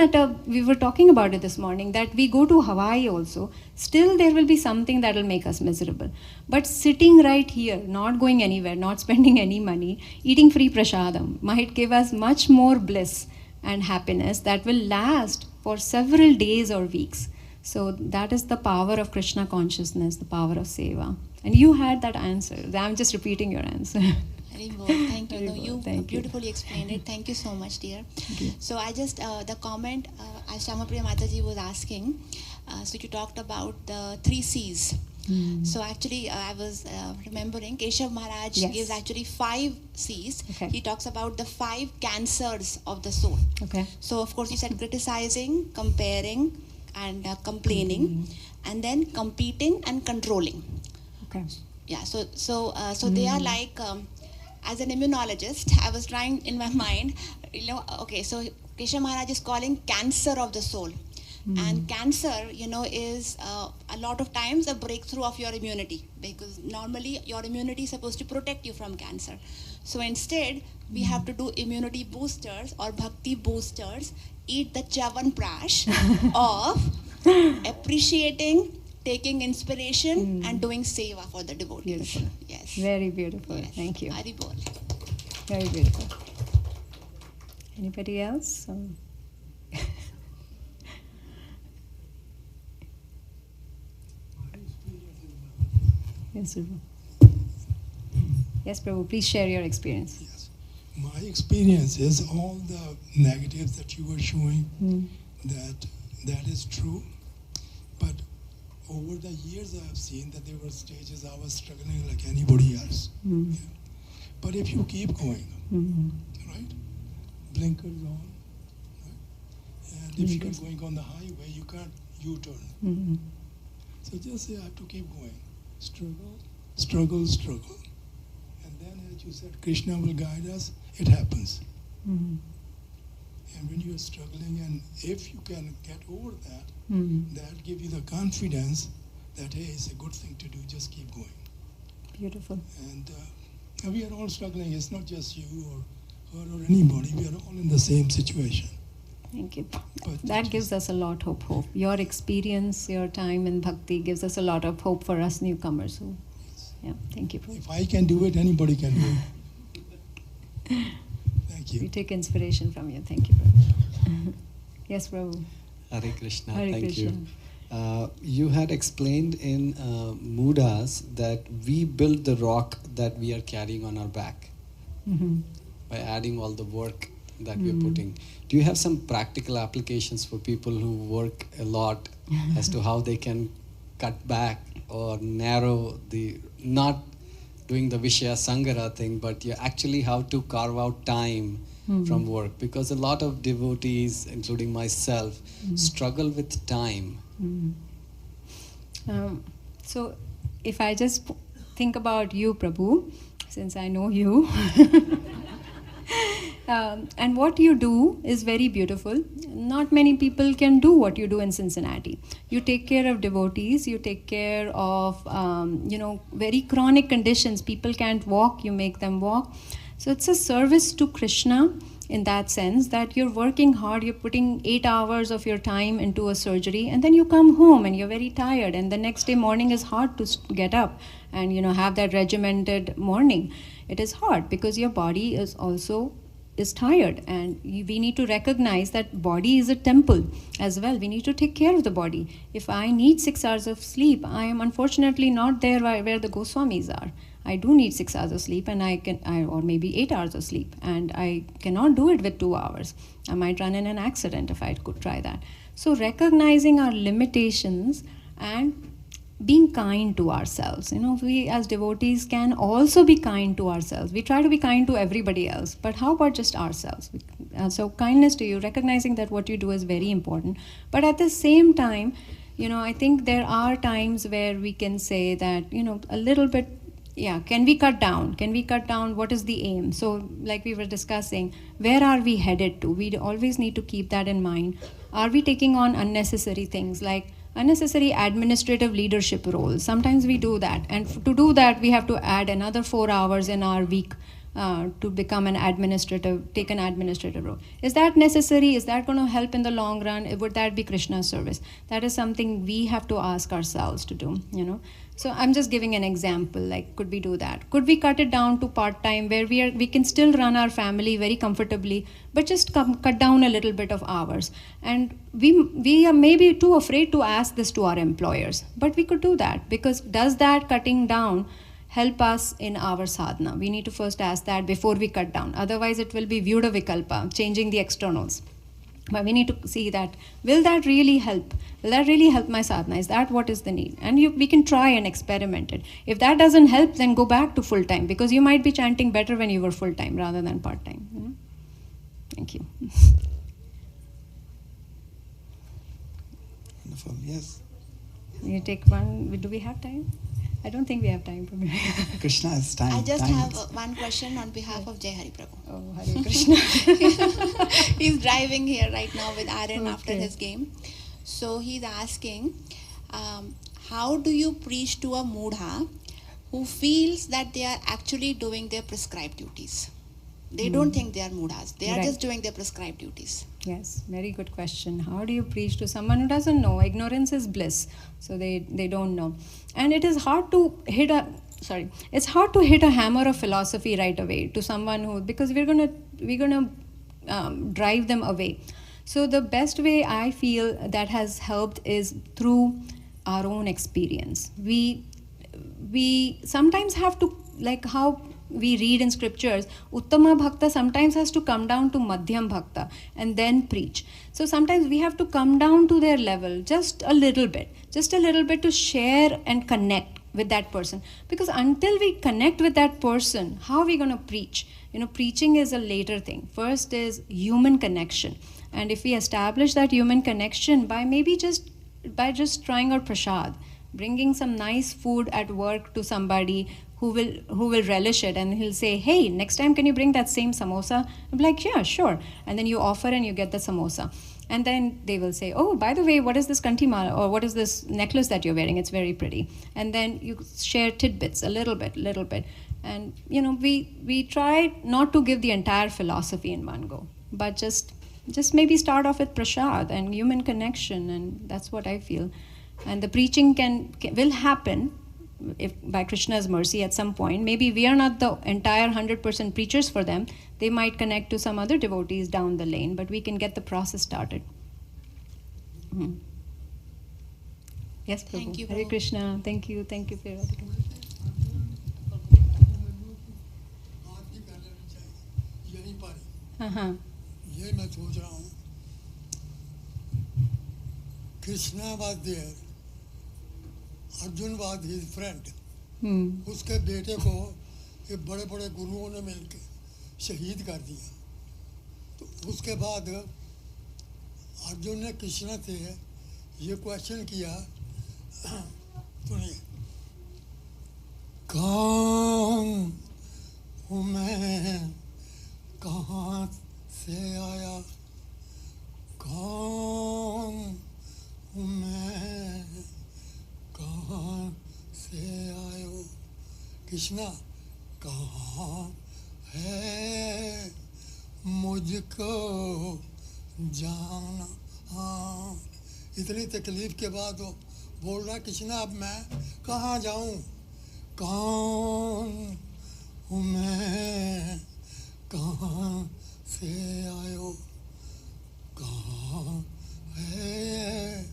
we were talking about it this morning, that we go to Hawaii also, still there will be something that will make us miserable. But sitting right here, not going anywhere, not spending any money, eating free prasadam might give us much more bliss and happiness that will last for several days or weeks. So that is the power of Krishna consciousness, the power of seva. And you had that answer. I'm just repeating your answer. Thank you. You beautifully explained it. Thank you so much, dear. So I just, the comment as Shamapriya Mataji was asking, so you talked about the 3 C's. So actually I was remembering Keshav Maharaj gives actually 5 C's. Okay. He talks about the 5 cancers of the soul. Okay. So of course you said criticizing, comparing, and complaining, and then competing and controlling. Okay. Yeah, so they are like, as an immunologist, I was trying in my mind, okay, so Keshav Maharaj is calling cancer of the soul. And cancer, is a lot of times a breakthrough of your immunity, because normally your immunity is supposed to protect you from cancer. So instead, we have to do immunity boosters or bhakti boosters, eat the chavan prash of appreciating, taking inspiration, and doing seva for the devotees. Beautiful. Yes. Very beautiful. Yes. Thank you. Haribol. Very beautiful. Anybody else? Yes, Prabhu. Yes, Prabhu, please share your experience. Yes. My experience is all the negatives that you were showing, that is true. But over the years I have seen that there were stages I was struggling like anybody else. Yeah. But if you keep going, right? Blinkers on, right? And if you are going on the highway, you can't U-turn. So just say I have to keep going. Struggle, struggle, struggle. And then as you said, Krishna will guide us, it happens. And when you are struggling, and if you can get over that, that gives you the confidence that, hey, it's a good thing to do, just keep going. Beautiful. And we are all struggling. It's not just you or her or anybody. We are all in the same situation. Thank you. But That gives us a lot of hope. Your experience, your time in bhakti gives us a lot of hope for us newcomers. So, yeah, thank you, Prabhu. if I can do it, anybody can do it. Thank We you. take inspiration from you. Thank you, Prabhu. Yes, Prabhu. Hare Krishna, Hare thank Krishna. you. You had explained in Mudas that we build the rock that we are carrying on our back by adding all the work that we are putting. Do you have some practical applications for people who work a lot as to how they can cut back or narrow the, not doing the Vishaya Sangara thing, but you actually how to carve out time from work? Because a lot of devotees, including myself, struggle with time. So, if I just think about you, Prabhu, since I know you, and what you do is very beautiful. Not many people can do what you do in Cincinnati. You take care of devotees, you take care of, very chronic conditions. People can't walk, you make them walk. So it's a service to Krishna in that sense that you're working hard, you're putting 8 hours of your time into a surgery, and then you come home and you're very tired, and the next day morning is hard to get up and have that regimented morning. It is hard because your body is tired, and we need to recognize that body is a temple as well. We need to take care of the body. If I need 6 hours of sleep, I am unfortunately not there where the Goswamis are. I do need 6 hours of sleep, and or maybe 8 hours of sleep, and I cannot do it with 2 hours. I might run in an accident if I could try that. So recognizing our limitations and being kind to ourselves. We as devotees can also be kind to ourselves. We try to be kind to everybody else, but how about just ourselves? So kindness to you, recognizing that what you do is very important. But at the same time, I think there are times where we can say that, a little bit, can we cut down? Can we cut down? What is the aim? So like we were discussing, where are we headed to? We always need to keep that in mind. Are we taking on unnecessary things like unnecessary administrative leadership roles? Sometimes we do that. And to do that, we have to add another 4 hours in our week to become take an administrative role. Is that necessary? Is that going to help in the long run? Would that be Krishna's service? That is something we have to ask ourselves to do, So I'm just giving an example, like could we do that? Could we cut it down to part-time where we can still run our family very comfortably, but just cut down a little bit of hours? And we are maybe too afraid to ask this to our employers, but we could do that, because does that cutting down help us in our sadhana? We need to first ask that before we cut down. Otherwise it will be vyuda vikalpa, changing the externals. But we need to see that, will that really help? Will that really help my sadhana? Is that what is the need? And we can try and experiment it. If that doesn't help, then go back to full-time, because you might be chanting better when you were full-time rather than part-time. Thank you. Wonderful, yes. You take one. Do we have time? I don't think we have time. Krishna is time. I just time have is- one question on behalf of Jai Hari Prabhu. Oh, Hare Krishna. He's driving here right now with Aaron after Okay. his game. So he's asking, how do you preach to a mudha who feels that they are actually doing their prescribed duties? They don't think they are mudhas. They are Right. just doing their prescribed duties. Yes, very good question. How do you preach to someone who doesn't know? Ignorance is bliss. So they don't know. And it is hard to hit a hammer of philosophy right away to someone who, because we're gonna drive them away. So the best way I feel that has helped is through our own experience. we sometimes have to, like how we read in scriptures, Uttama Bhakta sometimes has to come down to Madhyam Bhakta and then preach. So sometimes we have to come down to their level just a little bit to share and connect with that person. Because until we connect with that person, how are we going to preach? Preaching is a later thing. First is human connection. And if we establish that human connection by just trying our prasad, bringing some nice food at work to somebody who will relish it, and he'll say, hey, next time can you bring that same samosa? I'm like, yeah, sure. And then you offer and you get the samosa. And then they will say, oh, by the way, what is this kanti mala, or what is this necklace that you're wearing? It's very pretty. And then you share tidbits, a little bit. And we try not to give the entire philosophy in one go, but just maybe start off with prasad and human connection, and that's what I feel. And the preaching will happen if by Krishna's mercy at some point. Maybe we are not the entire 100% preachers for them. They might connect to some other devotees down the lane, but we can get the process started. Yes, Prabhu. Thank you, Hare Prabhu. Krishna. Thank you for your attention. बात भी कर लेनी चाहिए यहीं पर ही। Uh-huh. ये मैं सोच रहा हूँ Krishna was there, Arjun was his friend. उसके बेटे को ये बड़े बड़े गुरुओं ने मिलकर शहीद कर दिया। तो उसके बाद अर्जुन ने कृष्ण से ये क्वेश्चन किया, सुनिए, कौन हूँ मैं, कहाँ से आया, कौन हूँ मैं, कहाँ से आयो, कृष्णा कहाँ है मुझको जाना। हाँ, इतनी तकलीफ के बाद वो बोल रहा, कृष्णा अब मैं कहाँ जाऊँ, कौन हूँ मैं, कहाँ से आयो, कहाँ है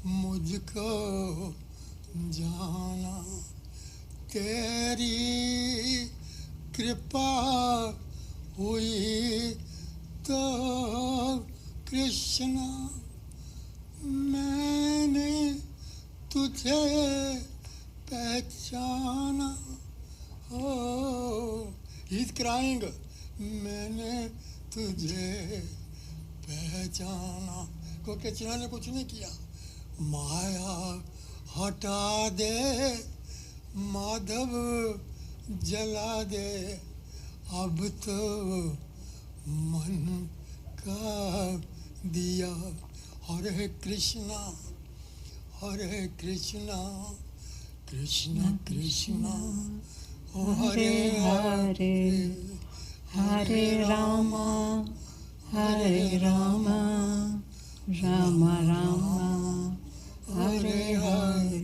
मुझको जाना। तेरी कृपा हुई तो कृष्णा मैंने तुझे पहचाना। Oh, he's crying. मैंने तुझे पहचाना। को कृष्णा ने कुछ नहीं किया। माया हटा दे माधव जला दे, अब तो मन का दिया। हरे कृष्णा कृष्णा कृष्णा हरे हरे, हरे रामा राम राम हरे हरे।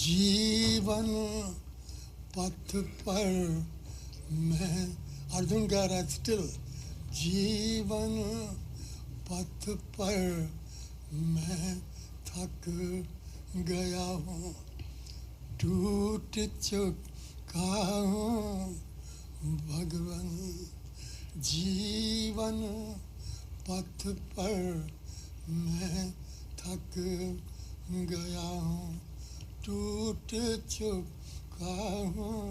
जीवन पथ पर मैं, अर्जुन कह रहा है स्टिल, जीवन पथ पर मैं थक गया हूँ, टूट चुका हूँ भगवान। जीवन पथ पर मैं थक गया हूँ, टूट चुका हूँ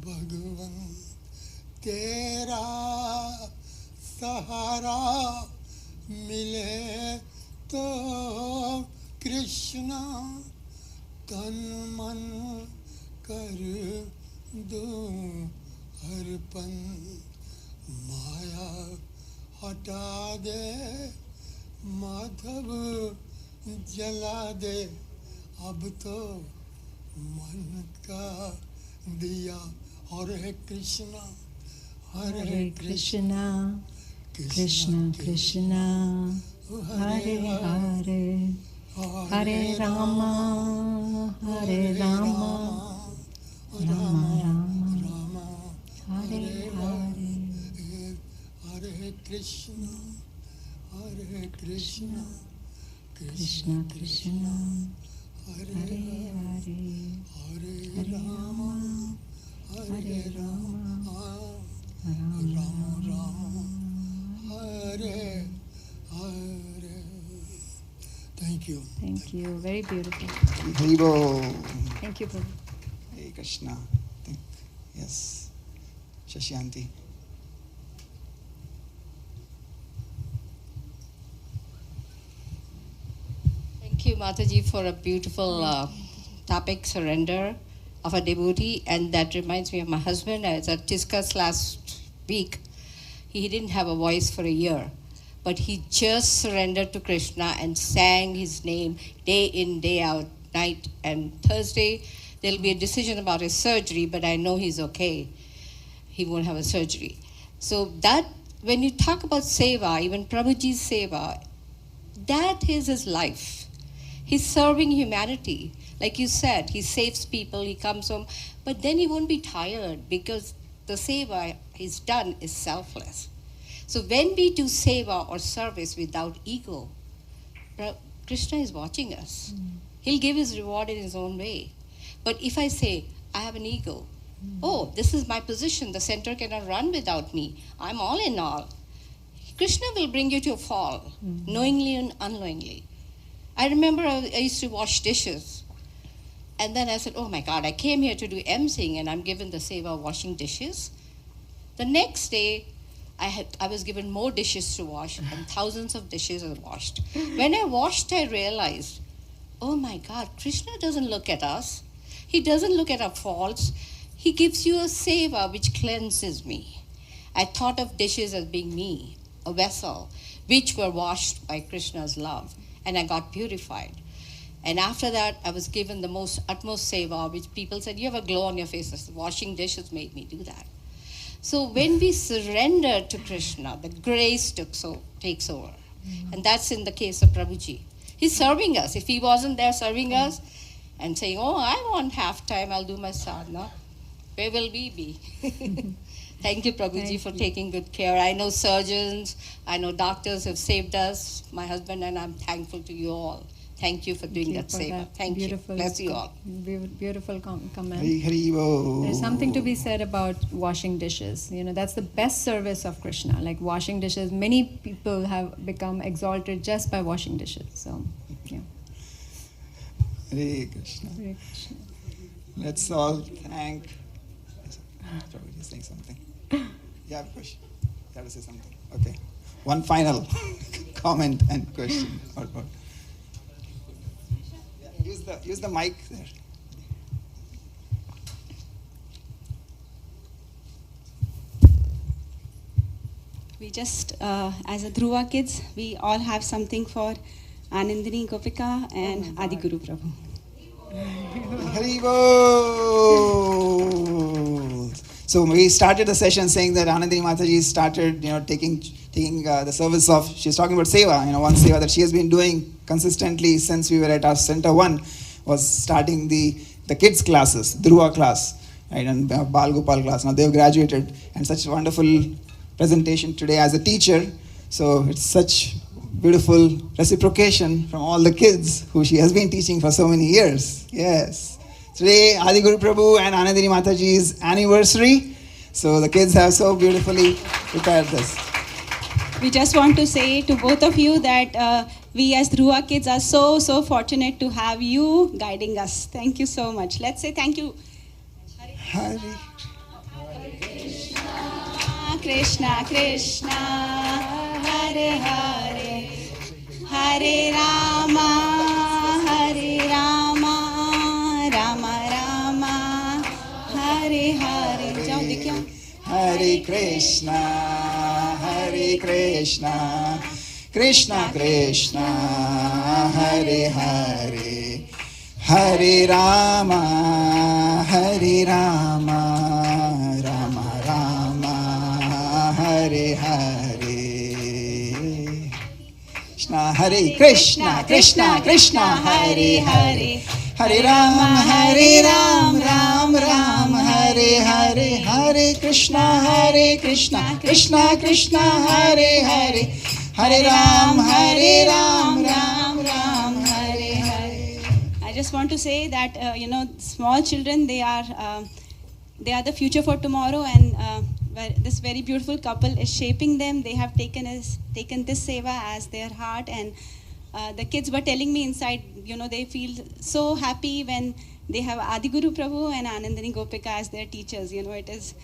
भगवान। तेरा सहारा मिले तो कृष्णा तन मन कर दूं अर्पण। माया हटा दे माधव जला दे, अब तो मन का दिया। हरे कृष्णा कृष्णा कृष्णा कृष्णा हरे हरे, हरे राम राम राम हरे हरे। हरे Krishna Krishna Krishna Hare Hare, Hare Rama, Hare Rama, Rama Rama, Hare Hare. Thank you. Thank you. Very beautiful. Haribo. Thank you, Prabhu. Hare Krishna. I think, yes. Shashyanti. Thank you, Mataji, for a beautiful topic, surrender of a devotee. And that reminds me of my husband. As I discussed last week, he didn't have a voice for a year, but he just surrendered to Krishna and sang his name day in, day out, night. And Thursday, there'll be a decision about his surgery, but I know he's okay. He won't have a surgery. So that, when you talk about seva, even Prabhuji's seva, that is his life. He's serving humanity. Like you said, he saves people, he comes home, but then he won't be tired because the seva he's done is selfless. So when we do seva or service without ego, Krishna is watching us. He'll give his reward in his own way. But if I say, I have an ego, oh, this is my position, the center cannot run without me, I'm all in all, Krishna will bring you to a fall, knowingly and unknowingly. I remember I used to wash dishes. And then I said, oh my God, I came here to do emceeing and I'm given the seva of washing dishes. The next day, I was given more dishes to wash and thousands of dishes are washed. When I washed, I realized, oh my God, Krishna doesn't look at us. He doesn't look at our faults. He gives you a seva which cleanses me. I thought of dishes as being me, a vessel, which were washed by Krishna's love. And I got purified. And after that, I was given the utmost seva, which people said, you have a glow on your face. Washing dishes made me do that. So when we surrender to Krishna, the grace takes over. And that's in the case of Prabhuji. He's serving us. If he wasn't there serving us and saying, oh, I want half time, I'll do my sadhana, where will we be? Thank you, Prabhuji, for taking good care. I know surgeons, I know doctors have saved us, my husband and I'm thankful to you all. Thank you for doing that seva. Thank you. Bless you all. Beautiful comment. Haribo. There's something to be said about washing dishes. You know, that's the best service of Krishna. Like washing dishes, many people have become exalted just by washing dishes. So, yeah. Hare Krishna. Hare Krishna. Let's all thank. Probably just saying something. You have a question? You have to say something. Okay. One final comment and question. Use the mic there. We just, as a Dhruva kids, we all have something for Anandini Gopika and Adi Guru Prabhu. Haribol! So we started the session saying that Anandini Mataji started, taking the service of, she's talking about seva, one seva that she has been doing consistently since we were at our Center 1 was starting the kids classes, Dhruva class, right, and Bal Gopal class. Now they've graduated and such wonderful presentation today as a teacher. So it's such beautiful reciprocation from all the kids who she has been teaching for so many years. Yes. Today, Adi Guru Prabhu and Anandini Mataji's anniversary. So the kids have so beautifully prepared this. We just want to say to both of you that we as Dhruva kids are so fortunate to have you guiding us. Thank you so much. Let's say thank you. Hare Krishna Krishna Hare Hare Hare Rama Hare Rama Rama Rama Hare Hare. जाओ देखिए. Hare Krishna Krishna Krishna Hare Hare Hare Rama Rama Rama Hare Hare. Krishna Krishna Krishna Hare Hare Hare Ram Ram Ram Hare Hare Hare Krishna Krishna Krishna Hare Hare Hare Ram Ram Ram I just just want to say that small children, they are the future for tomorrow, and this very beautiful couple is shaping them. They have taken this seva as their heart, and the kids were telling me inside, they feel so happy when they have Adi Guru Prabhu and Anandini Gopika as their teachers. It is.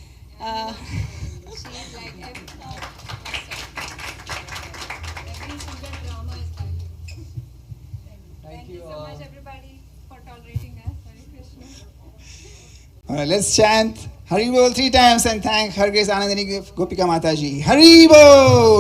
Thank you so much, everybody, for tolerating us. Hare Krishna. All right, let's chant Hari Bol 3 times and thank Her Grace Anandini Gopika Mataji. Hari Bol!